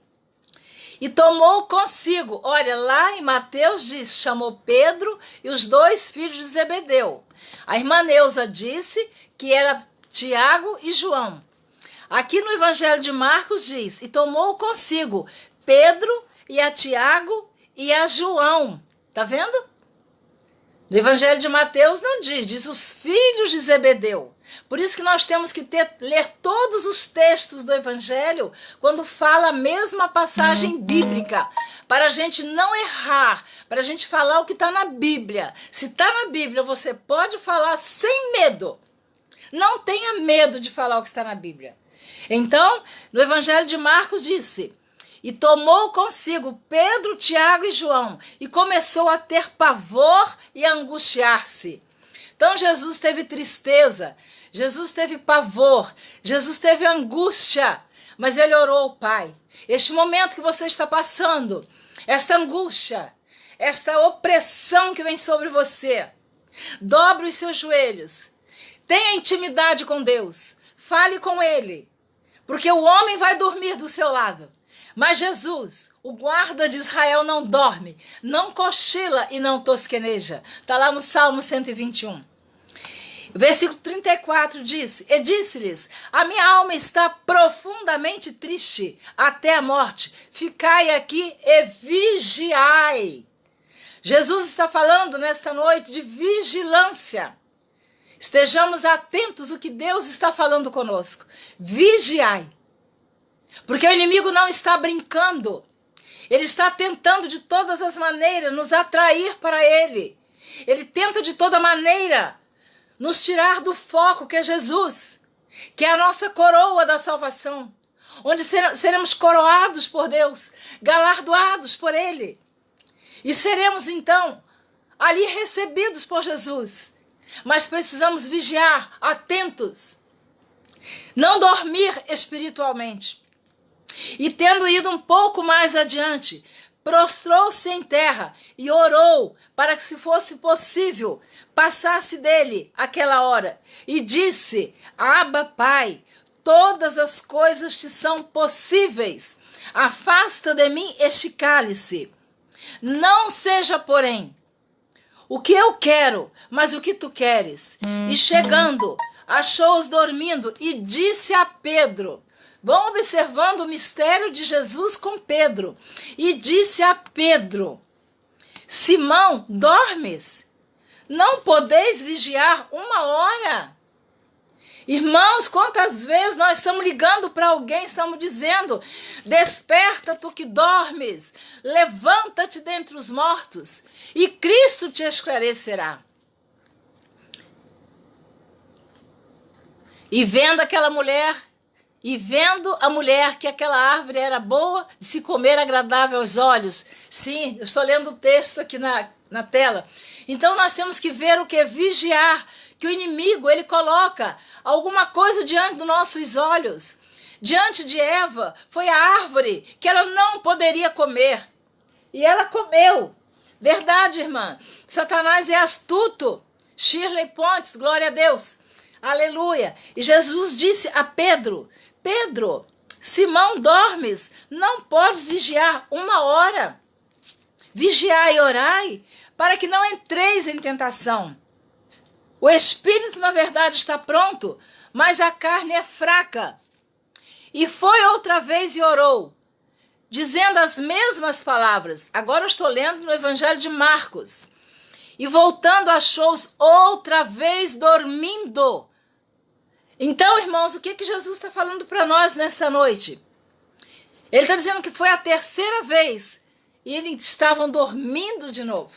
E tomou consigo, olha, lá em Mateus diz, chamou Pedro e os 2 filhos de Zebedeu. A irmã Neuza disse que era Tiago e João. Aqui no Evangelho de Marcos diz, e tomou consigo Pedro e a Tiago e a João. Tá vendo? No Evangelho de Mateus não diz os filhos de Zebedeu. Por isso que nós temos que ler todos os textos do Evangelho quando fala a mesma passagem bíblica, para a gente não errar, para a gente falar o que está na Bíblia. Se está na Bíblia, você pode falar sem medo. Não tenha medo de falar o que está na Bíblia. Então, no Evangelho de Marcos disse: e tomou consigo Pedro, Tiago e João, e começou a ter pavor e a angustiar-se. Então Jesus teve tristeza, Jesus teve pavor, Jesus teve angústia, mas ele orou ao Pai. Este momento que você está passando, esta angústia, esta opressão que vem sobre você, dobre os seus joelhos, tenha intimidade com Deus, fale com Ele, porque o homem vai dormir do seu lado. Mas Jesus, o guarda de Israel, não dorme, não cochila e não tosqueneja. Está lá no Salmo 121. Versículo 34 diz, e disse-lhes: a minha alma está profundamente triste até a morte. Ficai aqui e vigiai. Jesus está falando nesta noite de vigilância. Estejamos atentos ao que Deus está falando conosco. Vigiai. Porque o inimigo não está brincando. Ele está tentando de todas as maneiras nos atrair para ele. Ele tenta de toda maneira nos tirar do foco que é Jesus, que é a nossa coroa da salvação. onde seremos coroados por Deus, galardoados por Ele. E seremos então ali recebidos por Jesus. Mas precisamos vigiar, atentos, não dormir espiritualmente. E tendo ido um pouco mais adiante, prostrou-se em terra e orou para que, se fosse possível, passasse dele aquela hora. E disse: Abba, Pai, todas as coisas te são possíveis. Afasta de mim este cálice. Não seja, porém, o que eu quero, mas o que tu queres. E chegando, achou-os dormindo e disse a Pedro. Vão observando o mistério de Jesus com Pedro. E disse a Pedro: Simão, dormes? Não podeis vigiar uma hora? Irmãos, quantas vezes nós estamos ligando para alguém, estamos dizendo: desperta, tu que dormes, levanta-te dentre os mortos, e Cristo te esclarecerá. E vendo a mulher que aquela árvore era boa de se comer, agradável aos olhos. Sim, eu estou lendo o texto aqui na tela. Então nós temos que ver o que? Vigiar. Que o inimigo, ele coloca alguma coisa diante dos nossos olhos. Diante de Eva, foi a árvore que ela não poderia comer. E ela comeu. Verdade, irmã? Satanás é astuto. Shirley Pontes, glória a Deus. Aleluia. E Jesus disse a Pedro: Pedro, Simão, dormes? Não podes vigiar uma hora. Vigiai e orai, para que não entreis em tentação. O espírito, na verdade, está pronto, mas a carne é fraca. E foi outra vez e orou, dizendo as mesmas palavras. Agora eu estou lendo no Evangelho de Marcos. E voltando, achou-os outra vez dormindo. Então, irmãos, o que Jesus está falando para nós nesta noite? Ele está dizendo que foi a terceira vez e eles estavam dormindo de novo.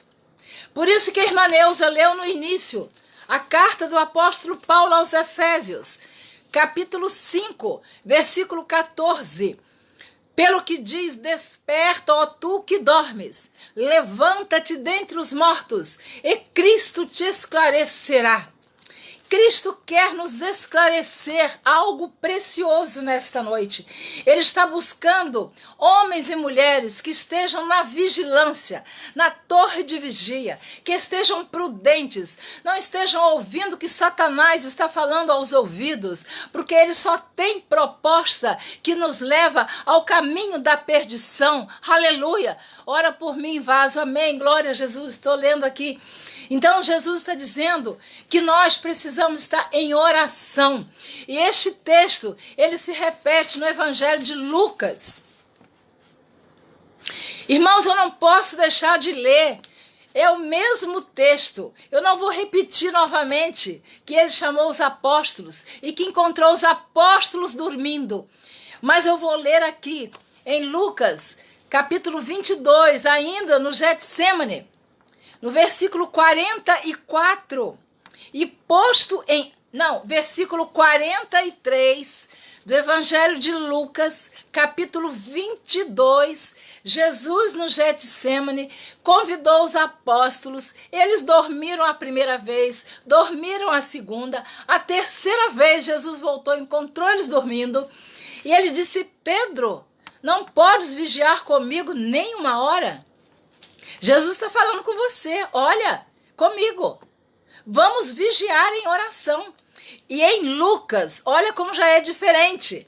Por isso que a irmã Neuza leu no início a carta do apóstolo Paulo aos Efésios, capítulo 5, versículo 14. Pelo que diz: desperta, ó tu que dormes, levanta-te dentre os mortos, e Cristo te esclarecerá. Cristo quer nos esclarecer algo precioso nesta noite. Ele está buscando homens e mulheres que estejam na vigilância, na torre de vigia, que estejam prudentes, não estejam ouvindo o que Satanás está falando aos ouvidos, porque ele só tem proposta que nos leva ao caminho da perdição. Aleluia! Ora por mim, vaso. Amém. Glória a Jesus. Estou lendo aqui. Então Jesus está dizendo que nós precisamos estar em oração. E este texto, ele se repete no Evangelho de Lucas. Irmãos, eu não posso deixar de ler. É o mesmo texto. Eu não vou repetir novamente que ele chamou os apóstolos e que encontrou os apóstolos dormindo. Mas eu vou ler aqui em Lucas, capítulo 22, ainda no Getsêmani. No versículo 44, versículo 43 do Evangelho de Lucas, capítulo 22, Jesus no Getsêmani convidou os apóstolos, eles dormiram a primeira vez, dormiram a segunda, a terceira vez Jesus voltou, encontrou eles dormindo, e ele disse: Pedro, não podes vigiar comigo nem uma hora? Jesus está falando com você, olha, comigo, vamos vigiar em oração. E em Lucas, olha como já é diferente.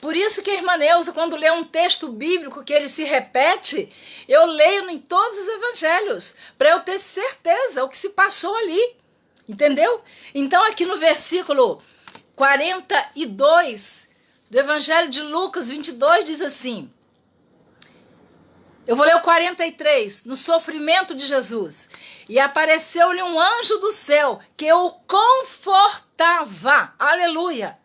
Por isso que a irmã Neuza, quando lê um texto bíblico que ele se repete, eu leio em todos os evangelhos, para eu ter certeza o que se passou ali, entendeu? Então aqui no versículo 42 do Evangelho de Lucas 22 diz assim... Eu vou ler o 43, no sofrimento de Jesus. E apareceu-lhe um anjo do céu que o confortava. Aleluia!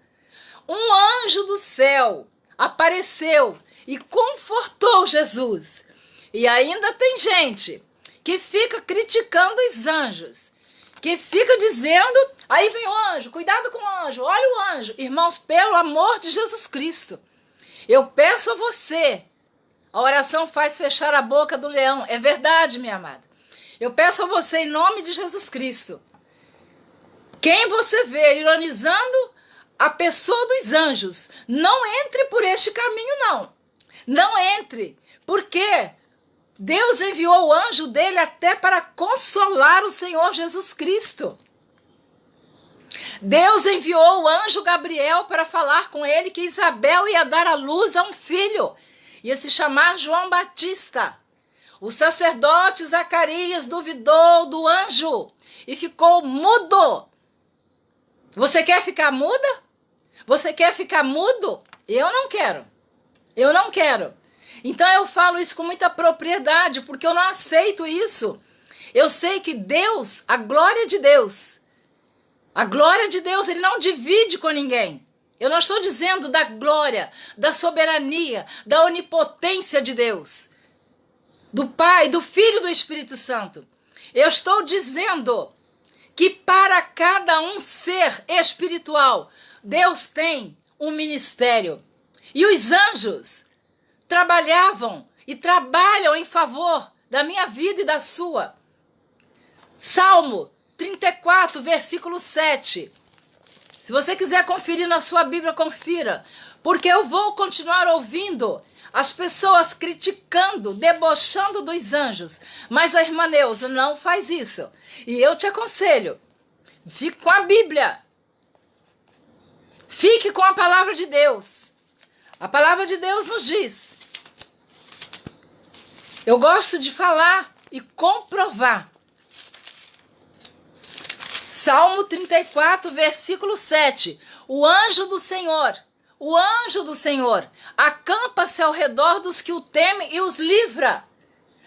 Um anjo do céu apareceu e confortou Jesus. E ainda tem gente que fica criticando os anjos, que fica dizendo, aí vem o anjo, cuidado com o anjo, olha o anjo. Irmãos, pelo amor de Jesus Cristo, Eu peço a você, a oração faz fechar a boca do leão. É verdade, minha amada. Eu peço a você, em nome de Jesus Cristo, quem você vê ironizando a pessoa dos anjos, não entre por este caminho, não. Não entre, porque Deus enviou o anjo dele até para consolar o Senhor Jesus Cristo. Deus enviou o anjo Gabriel para falar com ele que Isabel ia dar à luz a um filho. Ia se chamar João Batista. O sacerdote Zacarias duvidou do anjo e ficou mudo. Você quer ficar muda? Você quer ficar mudo? Eu não quero. Eu não quero. Então eu falo isso com muita propriedade, porque eu não aceito isso. Eu sei que Deus, a glória de Deus, ele não divide com ninguém. Eu não estou dizendo da glória, da soberania, da onipotência de Deus, do Pai, do Filho e do Espírito Santo. Eu estou dizendo que para cada um ser espiritual, Deus tem um ministério. E os anjos trabalhavam e trabalham em favor da minha vida e da sua. Salmo 34, versículo 7. Se você quiser conferir na sua Bíblia, confira. Porque eu vou continuar ouvindo as pessoas criticando, debochando dos anjos. Mas a irmã Neuza não faz isso. E eu te aconselho, fique com a Bíblia. Fique com a palavra de Deus. A palavra de Deus nos diz. Eu gosto de falar e comprovar. Salmo 34, versículo 7. O anjo do Senhor, acampa-se ao redor dos que o temem e os livra.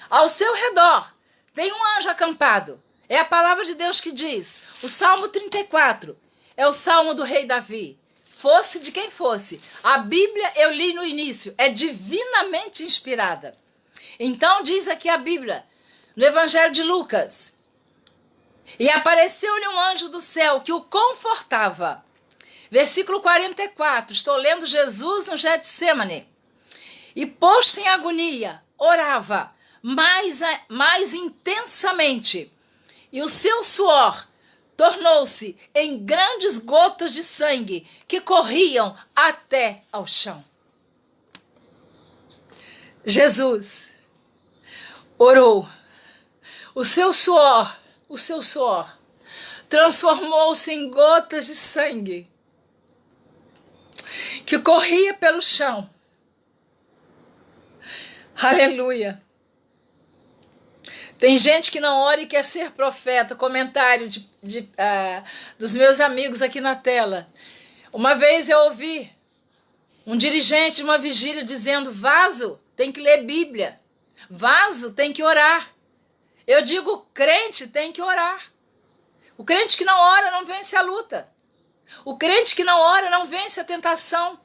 Ao seu redor tem um anjo acampado. É a palavra de Deus que diz. O Salmo 34 é o Salmo do rei Davi. Fosse de quem fosse. A Bíblia, eu li no início, é divinamente inspirada. Então diz aqui a Bíblia, no Evangelho de Lucas. E apareceu-lhe um anjo do céu que o confortava. Versículo 44, estou lendo Jesus no Getsêmani. E posto em agonia, orava mais intensamente. E o seu suor tornou-se em grandes gotas de sangue que corriam até ao chão. Jesus orou. O seu suor transformou-se em gotas de sangue que corria pelo chão. Aleluia. Tem gente que não ora e quer ser profeta. Comentário dos meus amigos aqui na tela. Uma vez eu ouvi um dirigente de uma vigília dizendo: vaso tem que ler Bíblia. Vaso tem que orar. Eu digo, crente tem que orar. O crente que não ora não vence a luta. O crente que não ora não vence a tentação.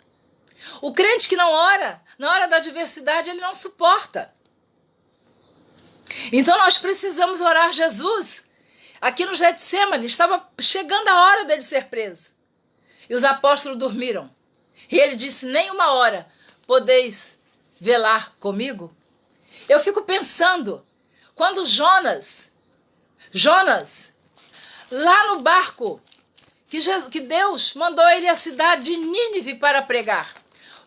O crente que não ora, na hora da adversidade, ele não suporta. Então nós precisamos orar. Jesus, aqui no Getsêmani, estava chegando a hora dele ser preso. E os apóstolos dormiram. E ele disse: nem uma hora podeis velar comigo? Eu fico pensando, quando Jonas, lá no barco, que Deus mandou ele à cidade de Nínive para pregar.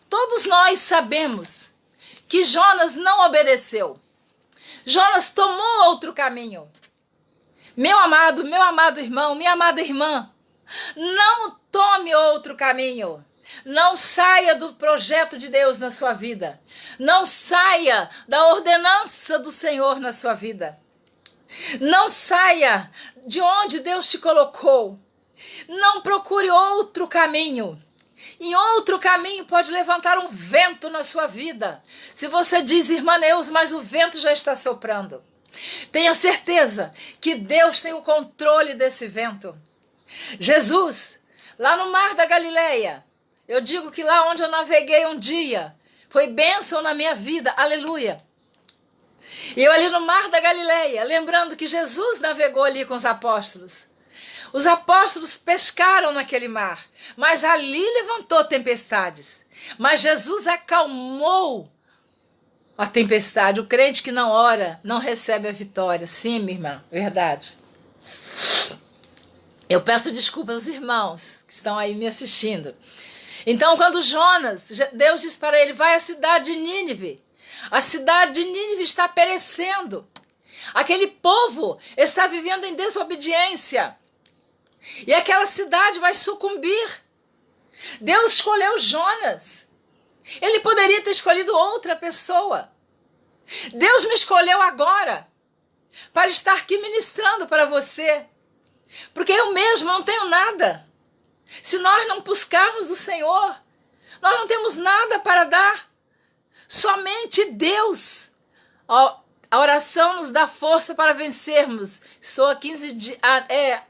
Todos nós sabemos que Jonas não obedeceu. Jonas tomou outro caminho. Meu amado irmão, minha amada irmã, não tome outro caminho. Não saia do projeto de Deus na sua vida. Não saia da ordenança do Senhor na sua vida. Não saia de onde Deus te colocou. Não procure outro caminho. Em outro caminho pode levantar um vento na sua vida. Se você diz: irmã Neuza, mas o vento já está soprando, tenha certeza que Deus tem o controle desse vento. Jesus, lá no Mar da Galileia, eu digo que lá onde eu naveguei um dia, foi bênção na minha vida, aleluia. E eu ali no Mar da Galileia, lembrando que Jesus navegou ali com os apóstolos. Os apóstolos pescaram naquele mar, mas ali levantou tempestades. Mas Jesus acalmou a tempestade. O crente que não ora não recebe a vitória. Sim, minha irmã, verdade. Eu peço desculpas aos irmãos que estão aí me assistindo. Então, quando Jonas, Deus diz para ele, vai à cidade de Nínive. A cidade de Nínive está perecendo. Aquele povo está vivendo em desobediência. E aquela cidade vai sucumbir. Deus escolheu Jonas. Ele poderia ter escolhido outra pessoa. Deus me escolheu agora para estar aqui ministrando para você. Porque eu mesmo não tenho nada. Se nós não buscarmos o Senhor, nós não temos nada para dar. Somente Deus. A oração nos dá força para vencermos. Estou há 15 dias.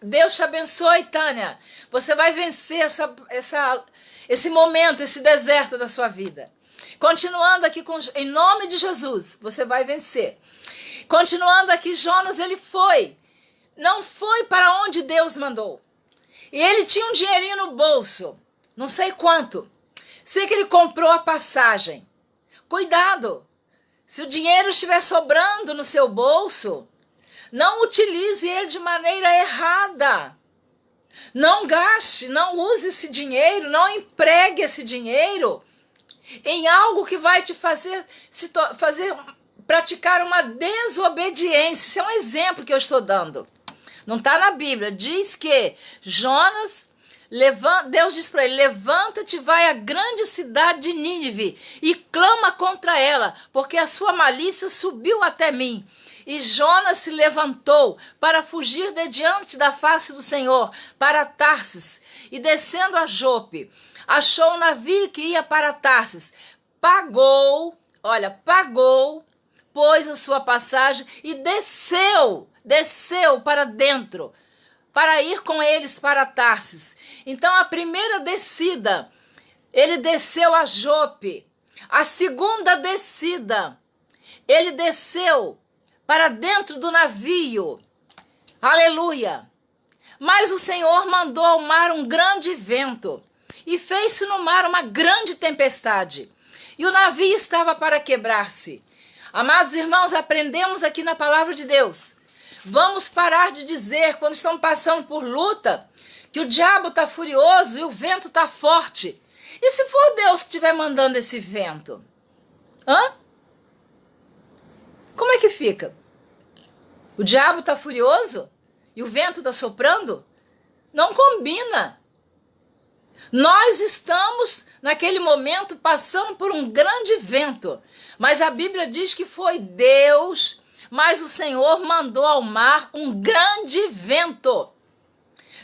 Deus te abençoe, Tânia. Você vai vencer esse momento, esse deserto da sua vida. Continuando aqui, em nome de Jesus, você vai vencer. Continuando aqui, Jonas, ele não foi para onde Deus mandou. E ele tinha um dinheirinho no bolso, não sei quanto. Sei que ele comprou a passagem. Cuidado! Se o dinheiro estiver sobrando no seu bolso, não utilize ele de maneira errada. Não gaste, não use esse dinheiro, não empregue esse dinheiro em algo que vai te fazer praticar uma desobediência. Isso é um exemplo que eu estou dando. Não está na Bíblia. Diz que Jonas, Deus diz para ele, levanta-te, vai à grande cidade de Nínive e clama contra ela, porque a sua malícia subiu até mim. E Jonas se levantou para fugir de diante da face do Senhor, para Tarsis, e descendo a Jope, achou um navio que ia para Tarsis. Pagou, pôs a sua passagem e desceu para dentro, para ir com eles para Tarsis. Então, a primeira descida, ele desceu a Jope. A segunda descida, ele desceu para dentro do navio. Aleluia! Mas o Senhor mandou ao mar um grande vento e fez-se no mar uma grande tempestade. E o navio estava para quebrar-se. Amados irmãos, aprendemos aqui na palavra de Deus. Vamos parar de dizer, quando estamos passando por luta, que o diabo está furioso e o vento está forte. E se for Deus que estiver mandando esse vento? Como é que fica? O diabo está furioso e o vento está soprando? Não combina. Nós estamos, naquele momento, passando por um grande vento. Mas a Bíblia diz que foi Deus, mas o Senhor mandou ao mar um grande vento.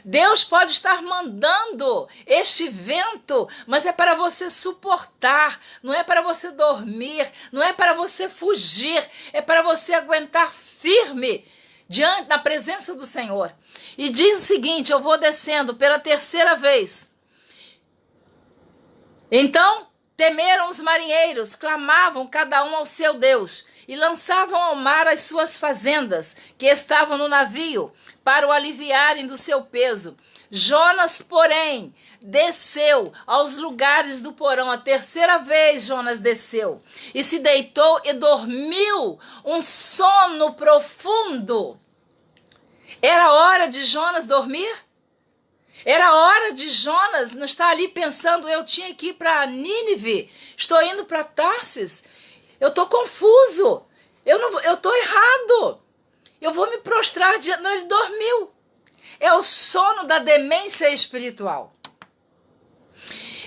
Deus pode estar mandando este vento, mas é para você suportar, não é para você dormir, não é para você fugir, é para você aguentar firme diante da presença do Senhor. E diz o seguinte, eu vou descendo pela terceira vez. Então temeram os marinheiros, clamavam cada um ao seu Deus e lançavam ao mar as suas fazendas que estavam no navio para o aliviarem do seu peso. Jonas, porém, desceu aos lugares do porão. A terceira vez Jonas desceu e se deitou e dormiu um sono profundo. Era hora de Jonas dormir? Era hora de Jonas não estar ali pensando, eu tinha que ir para Nínive, estou indo para Tarsis, eu estou confuso, eu estou errado, eu vou me prostrar diante. Não, ele dormiu. É o sono da demência espiritual.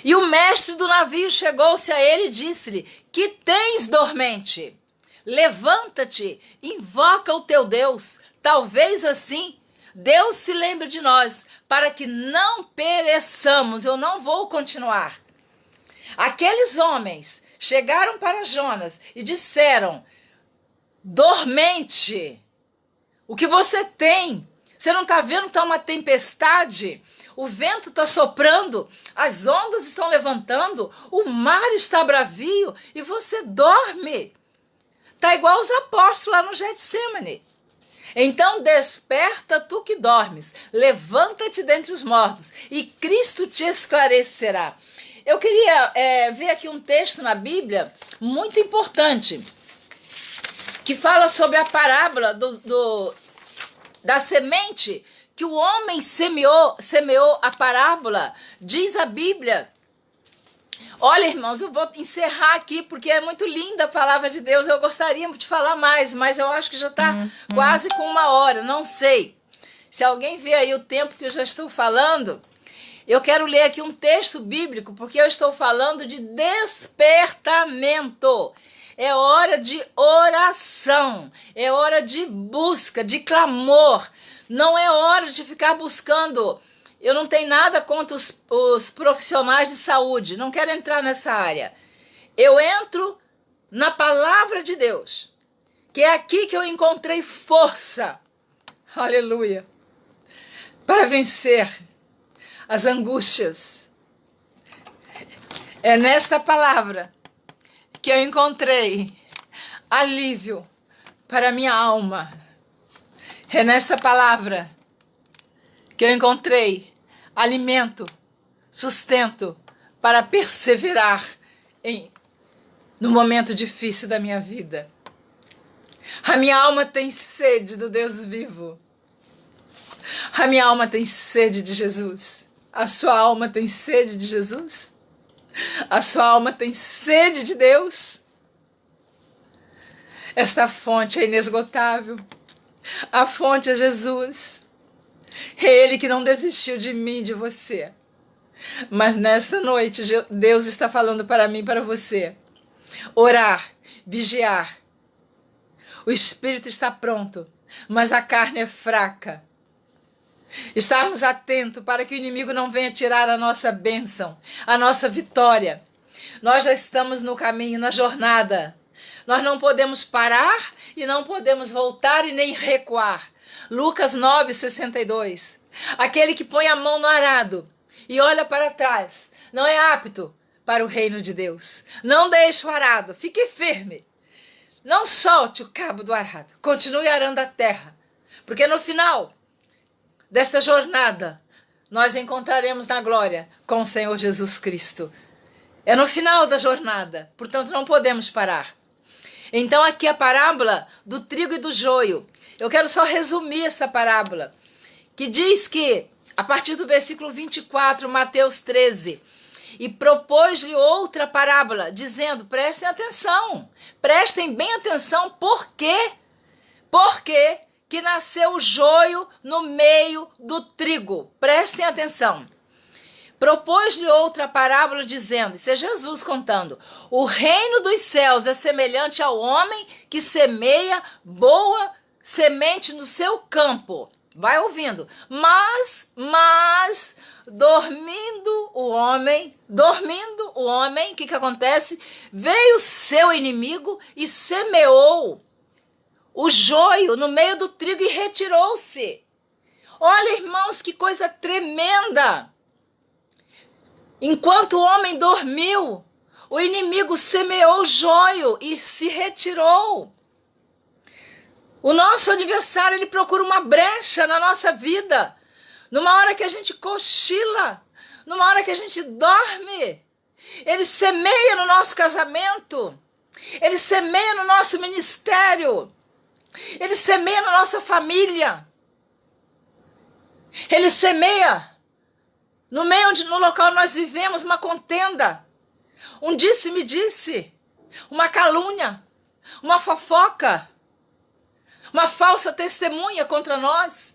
E o mestre do navio chegou-se a ele e disse-lhe, que tens, dormente? Levanta-te, invoca o teu Deus, talvez assim Deus se lembre de nós, para que não pereçamos. Eu não vou continuar. Aqueles homens chegaram para Jonas e disseram, dormente, o que você tem? Você não está vendo que está uma tempestade? O vento está soprando, as ondas estão levantando, o mar está bravio e você dorme. Está igual os apóstolos lá no Getsemane. Então desperta tu que dormes, levanta-te dentre os mortos, e Cristo te esclarecerá. Eu queria ver aqui um texto na Bíblia muito importante, que fala sobre a parábola da semente que o homem semeou a parábola. Diz a Bíblia. Olha, irmãos, eu vou encerrar aqui porque é muito linda a palavra de Deus. Eu gostaria de falar mais, mas eu acho que já está quase com 1 hora, não sei. Se alguém vê aí o tempo que eu já estou falando, eu quero ler aqui um texto bíblico, porque eu estou falando de despertamento. É hora de oração, é hora de busca, de clamor. Não é hora de ficar buscando. Eu não tenho nada contra os profissionais de saúde, não quero entrar nessa área. Eu entro na palavra de Deus, que é aqui que eu encontrei força, aleluia, para vencer as angústias. É nesta palavra que eu encontrei alívio para a minha alma. É nesta palavra que eu encontrei alimento, sustento para perseverar no momento difícil da minha vida. A minha alma tem sede do Deus vivo. A minha alma tem sede de Jesus. A sua alma tem sede de Jesus? A sua alma tem sede de Deus? Esta fonte é inesgotável. A fonte é Jesus. É Ele que não desistiu de mim, de você. Mas nesta noite, Deus está falando para mim e para você. Orar, vigiar. O espírito está pronto, mas a carne é fraca. Estarmos atentos para que o inimigo não venha tirar a nossa bênção, a nossa vitória. Nós já estamos no caminho, na jornada. Nós não podemos parar e não podemos voltar e nem recuar. Lucas 9:62. Aquele que põe a mão no arado e olha para trás não é apto para o reino de Deus. Não deixe o arado, fique firme. Não solte o cabo do arado. Continue arando a terra. Porque no final desta jornada nós encontraremos na glória com o Senhor Jesus Cristo. É no final da jornada, portanto não podemos parar. Então aqui a parábola do trigo e do joio. Eu quero só resumir essa parábola, que diz que, a partir do versículo 24, Mateus 13, e propôs-lhe outra parábola, dizendo, prestem atenção, prestem bem atenção, por quê? Porque que nasceu o joio no meio do trigo. Prestem atenção. Propôs-lhe outra parábola, dizendo, isso é Jesus contando, o reino dos céus é semelhante ao homem que semeia boa semente no seu campo. Vai ouvindo. Mas dormindo o homem, o que acontece? Veio o seu inimigo e semeou o joio no meio do trigo e retirou-se. Olha, irmãos, que coisa tremenda. Enquanto o homem dormiu, o inimigo semeou o joio e se retirou. O nosso adversário, ele procura uma brecha na nossa vida. Numa hora que a gente cochila, numa hora que a gente dorme. Ele semeia no nosso casamento. Ele semeia no nosso ministério. Ele semeia na nossa família. Ele semeia no local onde nós vivemos, uma contenda. Um disse-me-disse. Uma calúnia. Uma fofoca. Uma falsa testemunha contra nós.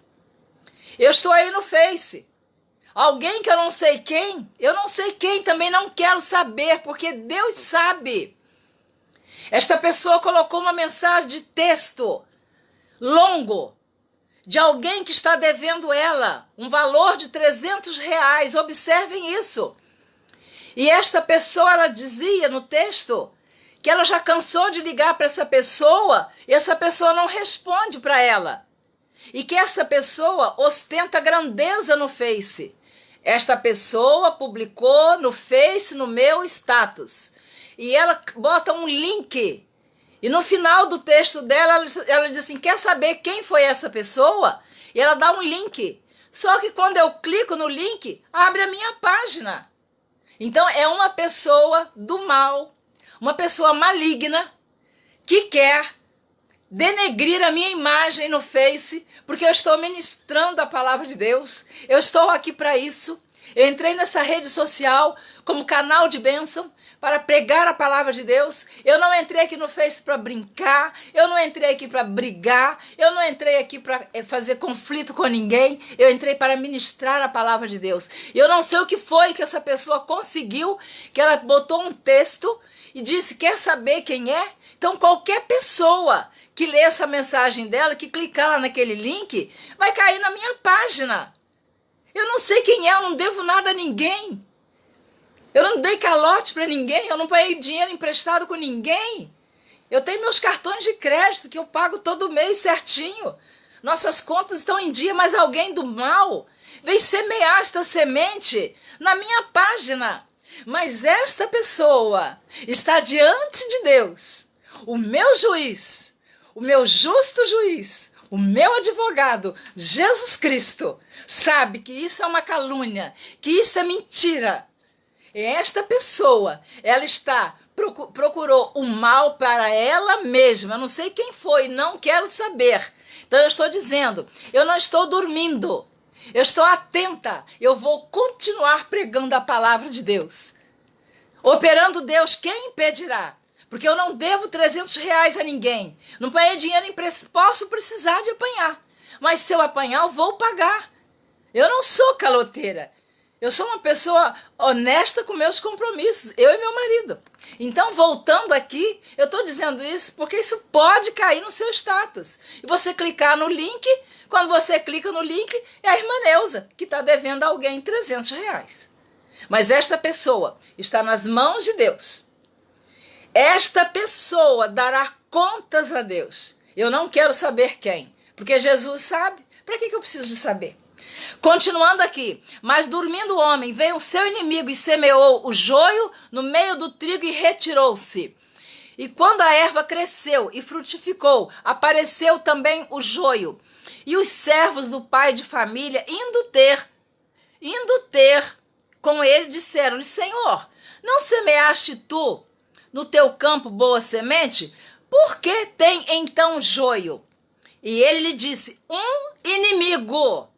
Eu estou aí no Face. Alguém que eu não sei quem, também não quero saber, porque Deus sabe. Esta pessoa colocou uma mensagem de texto longo, de alguém que está devendo ela um valor de R$300. Observem isso. E esta pessoa, ela dizia no texto que ela já cansou de ligar para essa pessoa e essa pessoa não responde para ela. E que essa pessoa ostenta grandeza no Face. Esta pessoa publicou no Face, no meu status. E ela bota um link E no final do texto dela, ela diz assim, quer saber quem foi essa pessoa? E ela dá um link. Só que quando eu clico no link, abre a minha página. Então é uma pessoa do mal, uma pessoa maligna, que quer denegrir a minha imagem no Face, porque eu estou ministrando a palavra de Deus. Eu estou aqui para isso. Eu entrei nessa rede social como canal de bênção para pregar a palavra de Deus. Eu não entrei aqui no Face para brincar, eu não entrei aqui para brigar, eu não entrei aqui para fazer conflito com ninguém, eu entrei para ministrar a palavra de Deus. E eu não sei o que foi que essa pessoa conseguiu, que ela botou um texto e disse, quer saber quem é? Então qualquer pessoa que lê essa mensagem dela, que clicar lá naquele link, vai cair na minha página. Eu não sei quem é, eu não devo nada a ninguém. Eu não dei calote para ninguém, eu não paguei dinheiro emprestado com ninguém. Eu tenho meus cartões de crédito que eu pago todo mês certinho. Nossas contas estão em dia, mas alguém do mal veio semear esta semente na minha página. Mas esta pessoa está diante de Deus, o meu juiz, o meu justo juiz, o meu advogado, Jesus Cristo, sabe que isso é uma calúnia, que isso é mentira. Esta pessoa, ela procurou o mal para ela mesma. Eu não sei quem foi, não quero saber. Então eu estou dizendo, eu não estou dormindo. Eu estou atenta. Eu vou continuar pregando a palavra de Deus. Operando Deus, quem impedirá? Porque eu não devo R$300 a ninguém. Não apanhei dinheiro, posso precisar de apanhar. Mas se eu apanhar, eu vou pagar. Eu não sou caloteira. Eu sou uma pessoa honesta com meus compromissos, eu e meu marido. Então, voltando aqui, eu estou dizendo isso porque isso pode cair no seu status. E você clicar no link, quando você clica no link, é a irmã Neuza, que está devendo a alguém R$300. Mas esta pessoa está nas mãos de Deus. Esta pessoa dará contas a Deus. Eu não quero saber quem, porque Jesus sabe. Para que eu preciso de saber? Continuando aqui, mas dormindo o homem, veio o seu inimigo e semeou o joio no meio do trigo e retirou-se. E quando a erva cresceu e frutificou, apareceu também o joio. E os servos do pai de família, indo ter com ele, disseram-lhe, Senhor, não semeaste tu no teu campo boa semente? Por que tem então joio? E ele lhe disse, um inimigo.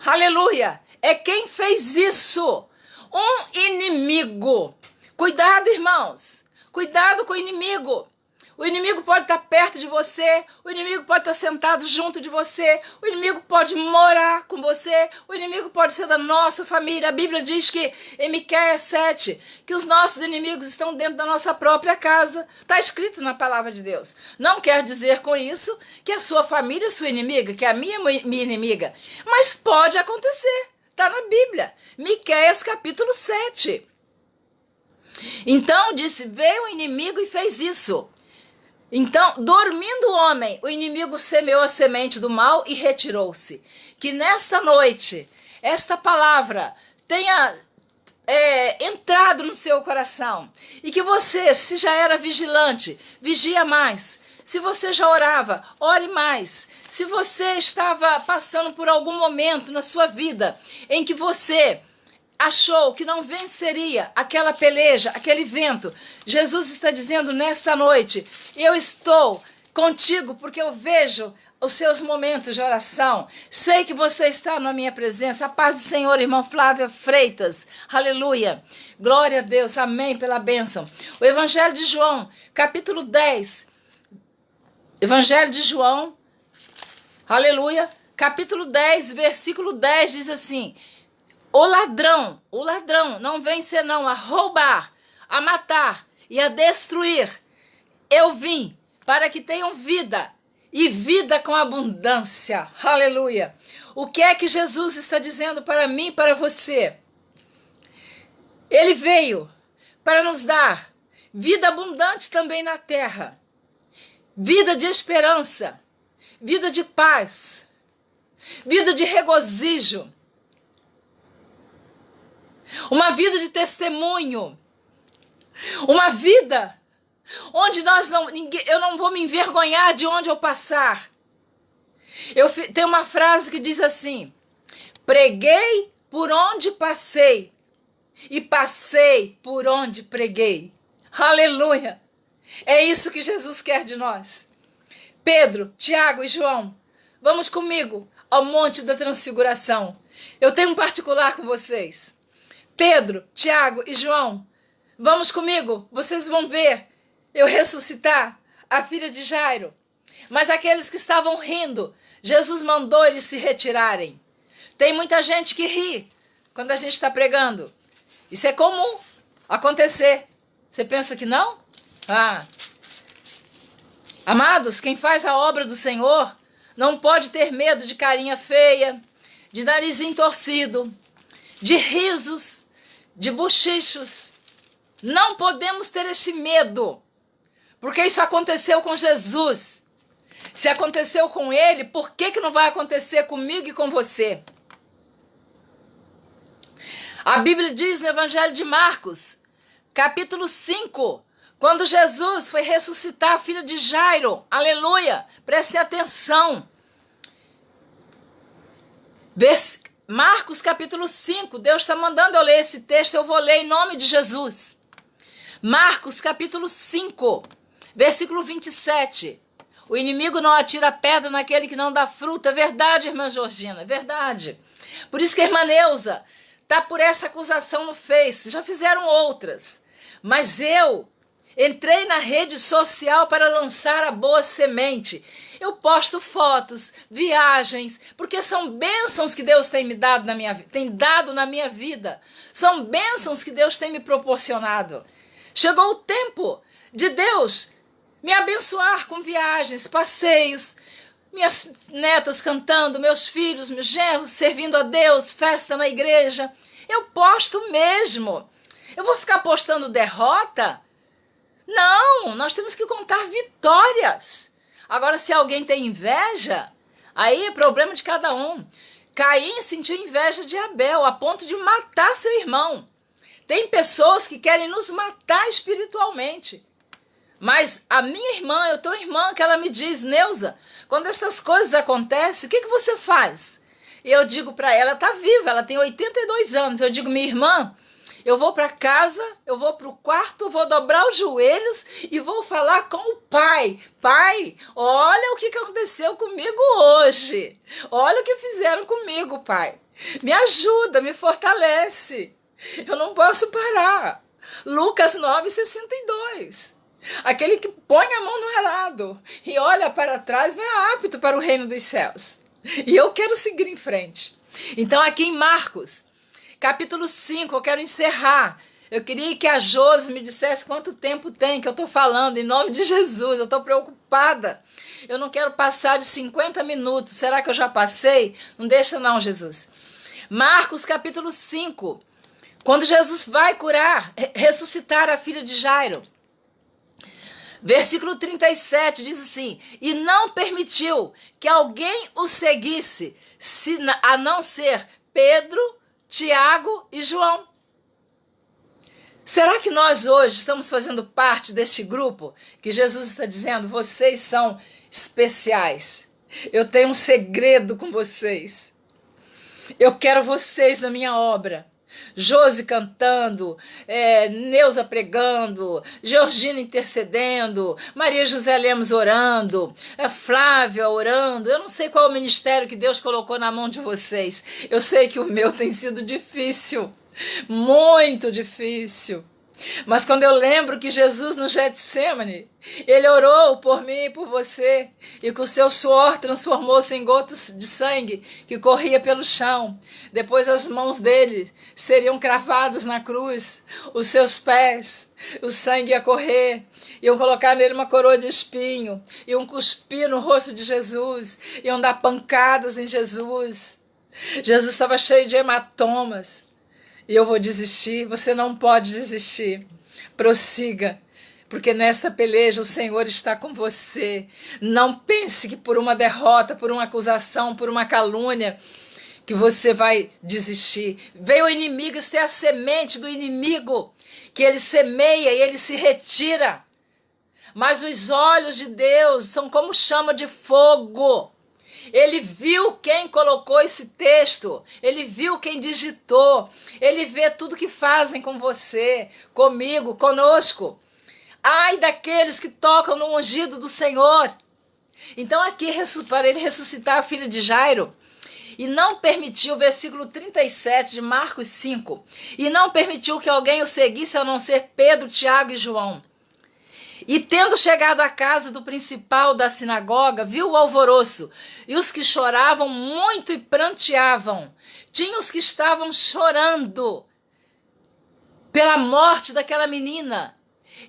Aleluia! É quem fez isso. Um inimigo. Cuidado, irmãos. Cuidado com o inimigo. O inimigo pode estar perto de você. O inimigo pode estar sentado junto de você. O inimigo pode morar com você. O inimigo pode ser da nossa família. A Bíblia diz que em Miqueias 7, que os nossos inimigos estão dentro da nossa própria casa. Está escrito na palavra de Deus. Não quer dizer com isso que a sua família é sua inimiga, que a minha é minha inimiga. Mas pode acontecer. Está na Bíblia. Miqueias capítulo 7. Então disse, veio o inimigo e fez isso. Então, dormindo o homem, o inimigo semeou a semente do mal e retirou-se. Que nesta noite, esta palavra tenha entrado no seu coração. E que você, se já era vigilante, vigia mais. Se você já orava, ore mais. Se você estava passando por algum momento na sua vida em que você achou que não venceria aquela peleja, aquele vento, Jesus está dizendo nesta noite, eu estou contigo porque eu vejo os seus momentos de oração. Sei que você está na minha presença. A paz do Senhor, irmão Flávia Freitas. Aleluia. Glória a Deus. Amém pela bênção. O Evangelho de João, capítulo 10. Evangelho de João, aleluia. Capítulo 10, versículo 10 diz assim, o ladrão não vem senão a roubar, a matar e a destruir. Eu vim para que tenham vida e vida com abundância. Aleluia. O que é que Jesus está dizendo para mim e para você? Ele veio para nos dar vida abundante também na terra. Vida de esperança, vida de paz, vida de regozijo. Uma vida de testemunho, uma vida onde eu não vou me envergonhar de onde eu passar. Tem uma frase que diz assim: preguei por onde passei e passei por onde preguei. Aleluia! É isso que Jesus quer de nós. Pedro, Tiago e João, vamos comigo ao Monte da Transfiguração. Eu tenho um particular com vocês. Pedro, Tiago e João, vamos comigo, vocês vão ver eu ressuscitar a filha de Jairo. Mas aqueles que estavam rindo, Jesus mandou eles se retirarem. Tem muita gente que ri quando a gente está pregando. Isso é comum acontecer. Você pensa que não? Amados, quem faz a obra do Senhor não pode ter medo de carinha feia, de narizinho torcido, de risos, de bochichos. Não podemos ter esse medo, porque isso aconteceu com Jesus. Se aconteceu com ele, por que não vai acontecer comigo e com você? A Bíblia diz no Evangelho de Marcos, capítulo 5, quando Jesus foi ressuscitar a filha de Jairo, aleluia, prestem atenção. Marcos capítulo 5, Deus está mandando eu ler esse texto, eu vou ler em nome de Jesus. Marcos capítulo 5, versículo 27. O inimigo não atira pedra naquele que não dá fruta. É verdade, irmã Georgina, é verdade. Por isso que a irmã Neuza está por essa acusação no Face. Já fizeram outras. Mas eu entrei na rede social para lançar a boa semente. Eu posto fotos, viagens, porque são bênçãos que Deus tem me dado tem dado na minha vida. São bênçãos que Deus tem me proporcionado. Chegou o tempo de Deus me abençoar com viagens, passeios, minhas netas cantando, meus filhos, meus genros servindo a Deus, festa na igreja. Eu posto mesmo. Eu vou ficar postando derrota? Não, nós temos que contar vitórias. Agora, se alguém tem inveja, aí é problema de cada um. Caim sentiu inveja de Abel, a ponto de matar seu irmão. Tem pessoas que querem nos matar espiritualmente. Mas a minha irmã, eu tenho uma irmã que ela me diz: Neuza, quando essas coisas acontecem, o que você faz? E eu digo para ela, está viva, ela tem 82 anos. Eu digo: minha irmã, eu vou para casa, eu vou para o quarto, vou dobrar os joelhos e vou falar com o Pai. Pai, olha o que aconteceu comigo hoje. Olha o que fizeram comigo, Pai. Me ajuda, me fortalece. Eu não posso parar. Lucas 9:62. Aquele que põe a mão no arado e olha para trás não é apto para o reino dos céus. E eu quero seguir em frente. Então aqui em Marcos, capítulo 5, eu quero encerrar. Eu queria que a Josi me dissesse quanto tempo tem que eu estou falando, em nome de Jesus. Eu estou preocupada. Eu não quero passar de 50 minutos. Será que eu já passei? Não deixa não, Jesus. Marcos capítulo 5, quando Jesus vai ressuscitar a filha de Jairo. Versículo 37 diz assim: e não permitiu que alguém o seguisse, a não ser Pedro, Tiago e João. Será que nós hoje estamos fazendo parte deste grupo que Jesus está dizendo: vocês são especiais, eu tenho um segredo com vocês, eu quero vocês na minha obra? Josi cantando, Neuza pregando, Georgina intercedendo, Maria José Lemos orando, Flávia orando. Eu não sei qual é o ministério que Deus colocou na mão de vocês. Eu sei que o meu tem sido difícil, muito difícil. Mas quando eu lembro que Jesus no Getsêmani, ele orou por mim e por você, e que o seu suor transformou-se em gotas de sangue que corria pelo chão. Depois as mãos dele seriam cravadas na cruz, os seus pés, o sangue ia correr, iam colocar nele uma coroa de espinho, iam cuspir no rosto de Jesus, iam dar pancadas em Jesus. Jesus estava cheio de hematomas. E eu vou desistir? Você não pode desistir. Prossiga, porque nessa peleja o Senhor está com você. Não pense que por uma derrota, por uma acusação, por uma calúnia, que você vai desistir. Veio o inimigo, isso é a semente do inimigo, que ele semeia e ele se retira. Mas os olhos de Deus são como chama de fogo. Ele viu quem colocou esse texto, ele viu quem digitou, ele vê tudo que fazem com você, comigo, conosco. Ai daqueles que tocam no ungido do Senhor. Então aqui, para ele ressuscitar a filha de Jairo, e não permitiu, versículo 37 de Marcos 5, e não permitiu que alguém o seguisse a não ser Pedro, Tiago e João. E tendo chegado à casa do principal da sinagoga, viu o alvoroço, e os que choravam muito e pranteavam. Tinha os que estavam chorando pela morte daquela menina.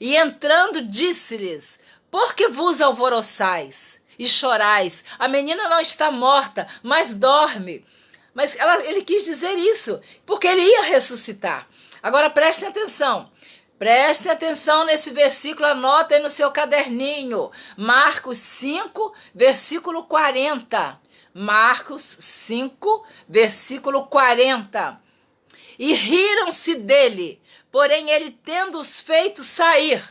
E entrando, disse-lhes: por que vos alvoroçais e chorais? A menina não está morta, mas dorme. Mas ele quis dizer isso, porque ele ia ressuscitar. Agora prestem atenção. Prestem atenção nesse versículo, anotem no seu caderninho. Marcos 5, versículo 40. Marcos 5, versículo 40. E riram-se dele, porém ele tendo-os feito sair.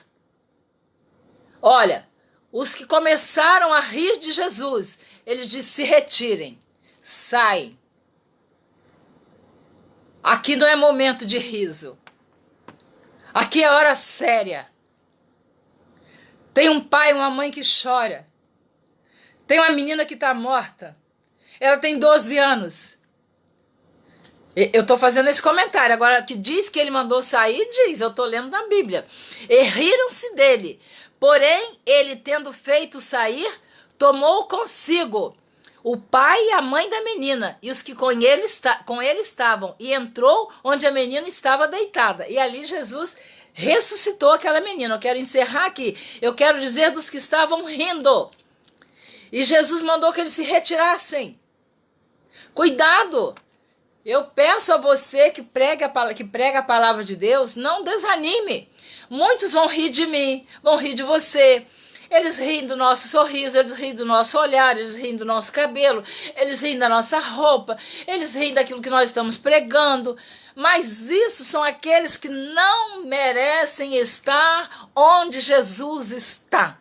Olha, os que começaram a rir de Jesus, ele disse: se retirem, saem. Aqui não é momento de riso. Aqui é hora séria. Tem um pai e uma mãe que chora. Tem uma menina que está morta. Ela tem 12 anos. Eu estou fazendo esse comentário. Agora, que diz que ele mandou sair, diz. Eu estou lendo na Bíblia. E riram-se dele. Porém, ele tendo feito sair, tomou consigo o pai e a mãe da menina, e os que com ele estavam, e entrou onde a menina estava deitada. E ali Jesus ressuscitou aquela menina. Eu quero encerrar aqui. Eu quero dizer dos que estavam rindo. E Jesus mandou que eles se retirassem. Cuidado! Eu peço a você que prega a palavra de Deus, não desanime. Muitos vão rir de mim, vão rir de você. Eles riem do nosso sorriso, eles riem do nosso olhar, eles riem do nosso cabelo, eles riem da nossa roupa, eles riem daquilo que nós estamos pregando. Mas isso são aqueles que não merecem estar onde Jesus está.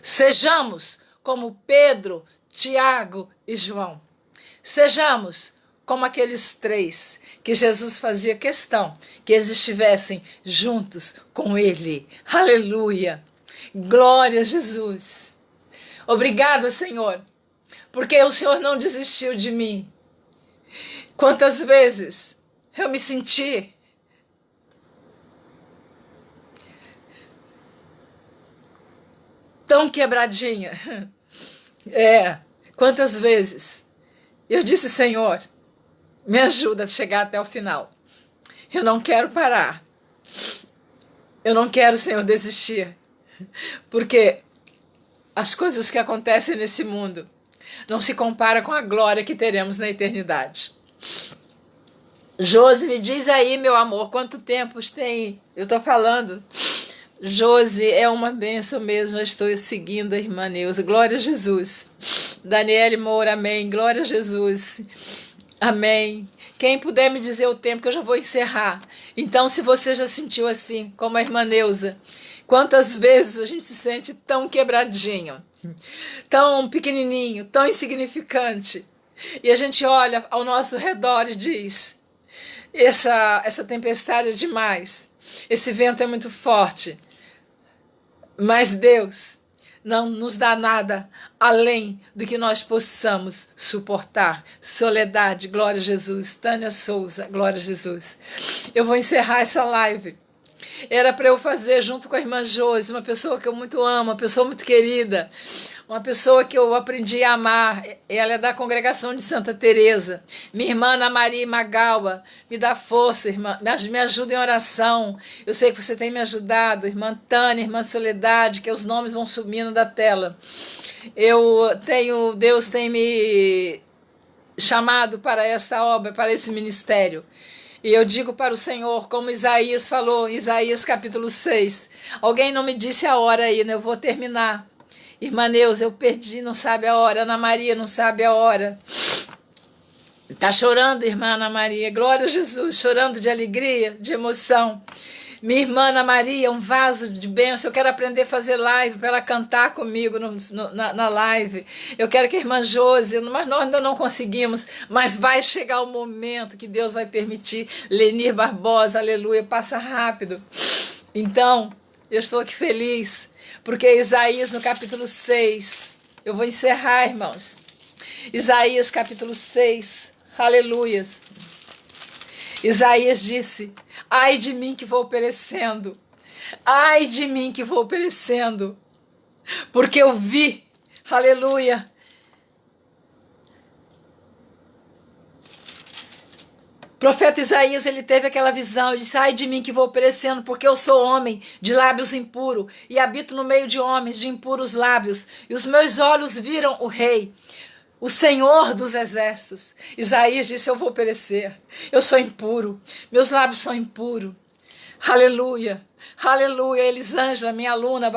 Sejamos como Pedro, Tiago e João. Sejamos como aqueles três que Jesus fazia questão que eles estivessem juntos com ele. Aleluia! Glória a Jesus. Obrigada, Senhor, porque o Senhor não desistiu de mim. Quantas vezes eu me senti tão quebradinha. Quantas vezes eu disse: Senhor, me ajuda a chegar até o final. Eu não quero parar. Eu não quero, Senhor, desistir. Porque as coisas que acontecem nesse mundo não se compara com a glória que teremos na eternidade. Josi, me diz aí, meu amor, quanto tempo tem? Eu estou falando. Josi, é uma bênção mesmo, eu estou seguindo a irmã Neuza. Glória a Jesus. Daniele Moura, amém. Glória a Jesus. Amém. Quem puder me dizer o tempo que eu já vou encerrar. Então, se você já sentiu assim, como a irmã Neuza, quantas vezes a gente se sente tão quebradinho, tão pequenininho, tão insignificante, e a gente olha ao nosso redor e diz: essa tempestade é demais, esse vento é muito forte, mas Deus não nos dá nada além do que nós possamos suportar. Soledade, glória a Jesus. Tânia Souza, glória a Jesus. Eu vou encerrar essa live. Era para eu fazer junto com a irmã Josi, uma pessoa que eu muito amo, uma pessoa muito querida, uma pessoa que eu aprendi a amar. Ela é da congregação de Santa Teresa. Minha irmã Ana Maria Magawa, me dá força, irmã, me ajuda em oração. Eu sei que você tem me ajudado, irmã Tânia, irmã Soledade, que os nomes vão subindo da tela. Deus tem me chamado para esta obra, para esse ministério. E eu digo para o Senhor, como Isaías falou, Isaías capítulo 6. Alguém não me disse a hora aí, né? Eu vou terminar. Irmã Neuza, eu perdi, não sabe a hora. Ana Maria não sabe a hora. Está chorando, irmã Ana Maria. Glória a Jesus, chorando de alegria, de emoção. Minha irmã Ana Maria, um vaso de bênção. Eu quero aprender a fazer live para ela cantar comigo na live. Eu quero que a irmã Josi, mas nós ainda não conseguimos, mas vai chegar o momento que Deus vai permitir. Lenir Barbosa, aleluia, passa rápido. Então, eu estou aqui feliz, porque Isaías no capítulo 6, eu vou encerrar, irmãos. Isaías capítulo 6, aleluias. Isaías disse: ai de mim que vou perecendo, ai de mim que vou perecendo, porque eu vi, aleluia, o profeta Isaías, ele teve aquela visão, ele disse: ai de mim que vou perecendo, porque eu sou homem de lábios impuros, e habito no meio de homens de impuros lábios, e os meus olhos viram o rei, o Senhor dos exércitos. Isaías disse: eu vou perecer, eu sou impuro, meus lábios são impuros. Aleluia, aleluia. Elisângela, minha aluna,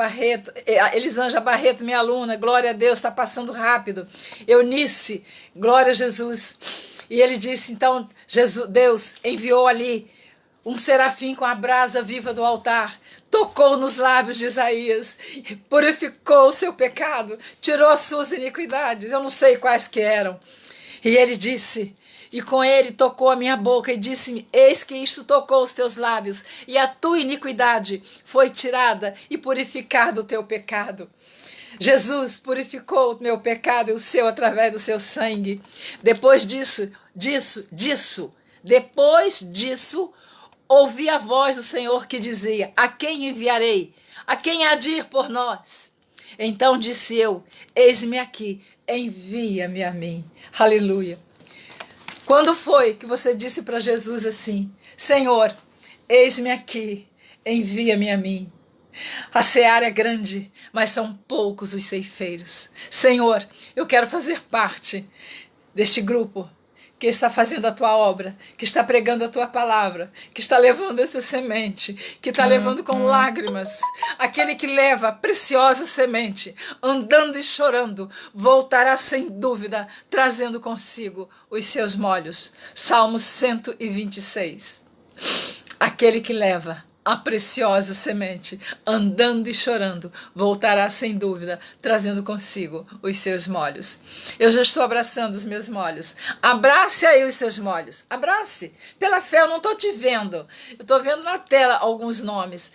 Elisângela Barreto, minha aluna, glória a Deus, está passando rápido. Eunice, glória a Jesus. E ele disse, então, Deus enviou ali um serafim com a brasa viva do altar, tocou nos lábios de Isaías, purificou o seu pecado, tirou as suas iniquidades, eu não sei quais que eram. E ele disse, e com ele tocou a minha boca e disse-me: eis que isto tocou os teus lábios, e a tua iniquidade foi tirada e purificado o teu pecado. Jesus purificou o meu pecado e o seu através do seu sangue. Depois disso, ouvi a voz do Senhor que dizia: a quem enviarei? A quem há de ir por nós? Então disse eu: eis-me aqui, envia-me a mim. Aleluia. Quando foi que você disse para Jesus assim: Senhor, eis-me aqui, envia-me a mim? A seara é grande, mas são poucos os ceifeiros. Senhor, eu quero fazer parte deste grupo que está fazendo a tua obra, que está pregando a tua palavra, que está levando essa semente, que está levando com lágrimas. Aquele que leva a preciosa semente, andando e chorando, voltará sem dúvida, trazendo consigo os seus molhos. Salmo 126. Aquele que leva a preciosa semente, andando e chorando, voltará sem dúvida, trazendo consigo os seus molhos. Eu já estou abraçando os meus molhos. Abrace aí os seus molhos. Abrace. Pela fé, eu não estou te vendo. Eu estou vendo na tela alguns nomes.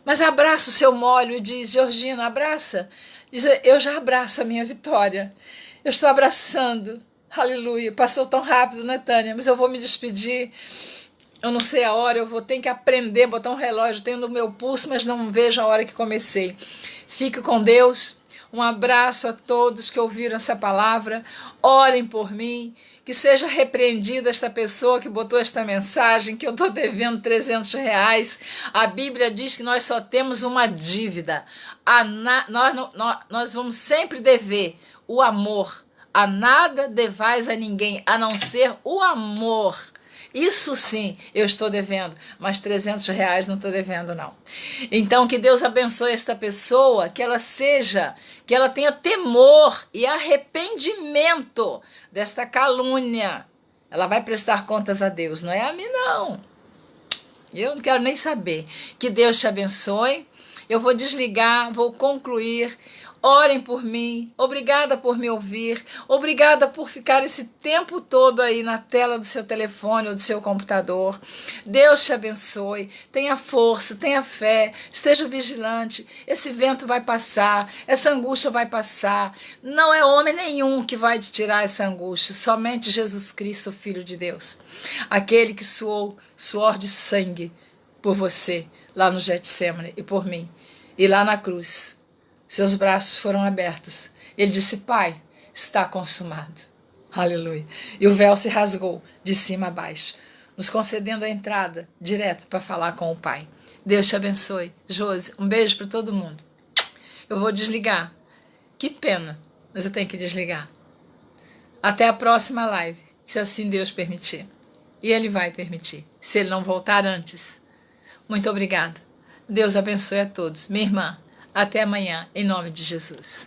Mas abraça o seu molho e diz: Georgina, abraça. Diz: eu já abraço a minha vitória. Eu estou abraçando. Aleluia. Passou tão rápido, né, Tânia? Mas eu vou me despedir. Eu não sei a hora, eu vou ter que aprender a botar um relógio. Tenho no meu pulso, mas não vejo a hora que comecei. Fique com Deus. Um abraço a todos que ouviram essa palavra. Orem por mim. Que seja repreendida esta pessoa que botou esta mensagem, que eu estou devendo R$300. A Bíblia diz que nós só temos uma dívida. Nós vamos sempre dever o amor. A nada devais a ninguém, a não ser o amor. Isso sim, eu estou devendo, mas R$300 não estou devendo, não. Então, que Deus abençoe esta pessoa, que ela tenha temor e arrependimento desta calúnia. Ela vai prestar contas a Deus, não é a mim, não. Eu não quero nem saber. Que Deus te abençoe. Eu vou desligar, vou concluir. Orem por mim, obrigada por me ouvir, obrigada por ficar esse tempo todo aí na tela do seu telefone ou do seu computador. Deus te abençoe, tenha força, tenha fé, esteja vigilante. Esse vento vai passar, essa angústia vai passar. Não é homem nenhum que vai te tirar essa angústia, somente Jesus Cristo, Filho de Deus. Aquele que suou suor de sangue por você lá no Getsemane e por mim, e lá na cruz. Seus braços foram abertos. Ele disse: Pai, está consumado. Aleluia. E o véu se rasgou de cima a baixo, nos concedendo a entrada direta para falar com o Pai. Deus te abençoe. Josi, um beijo para todo mundo. Eu vou desligar. Que pena, mas eu tenho que desligar. Até a próxima live, se assim Deus permitir. E Ele vai permitir, se Ele não voltar antes. Muito obrigada. Deus abençoe a todos. Minha irmã, até amanhã, em nome de Jesus.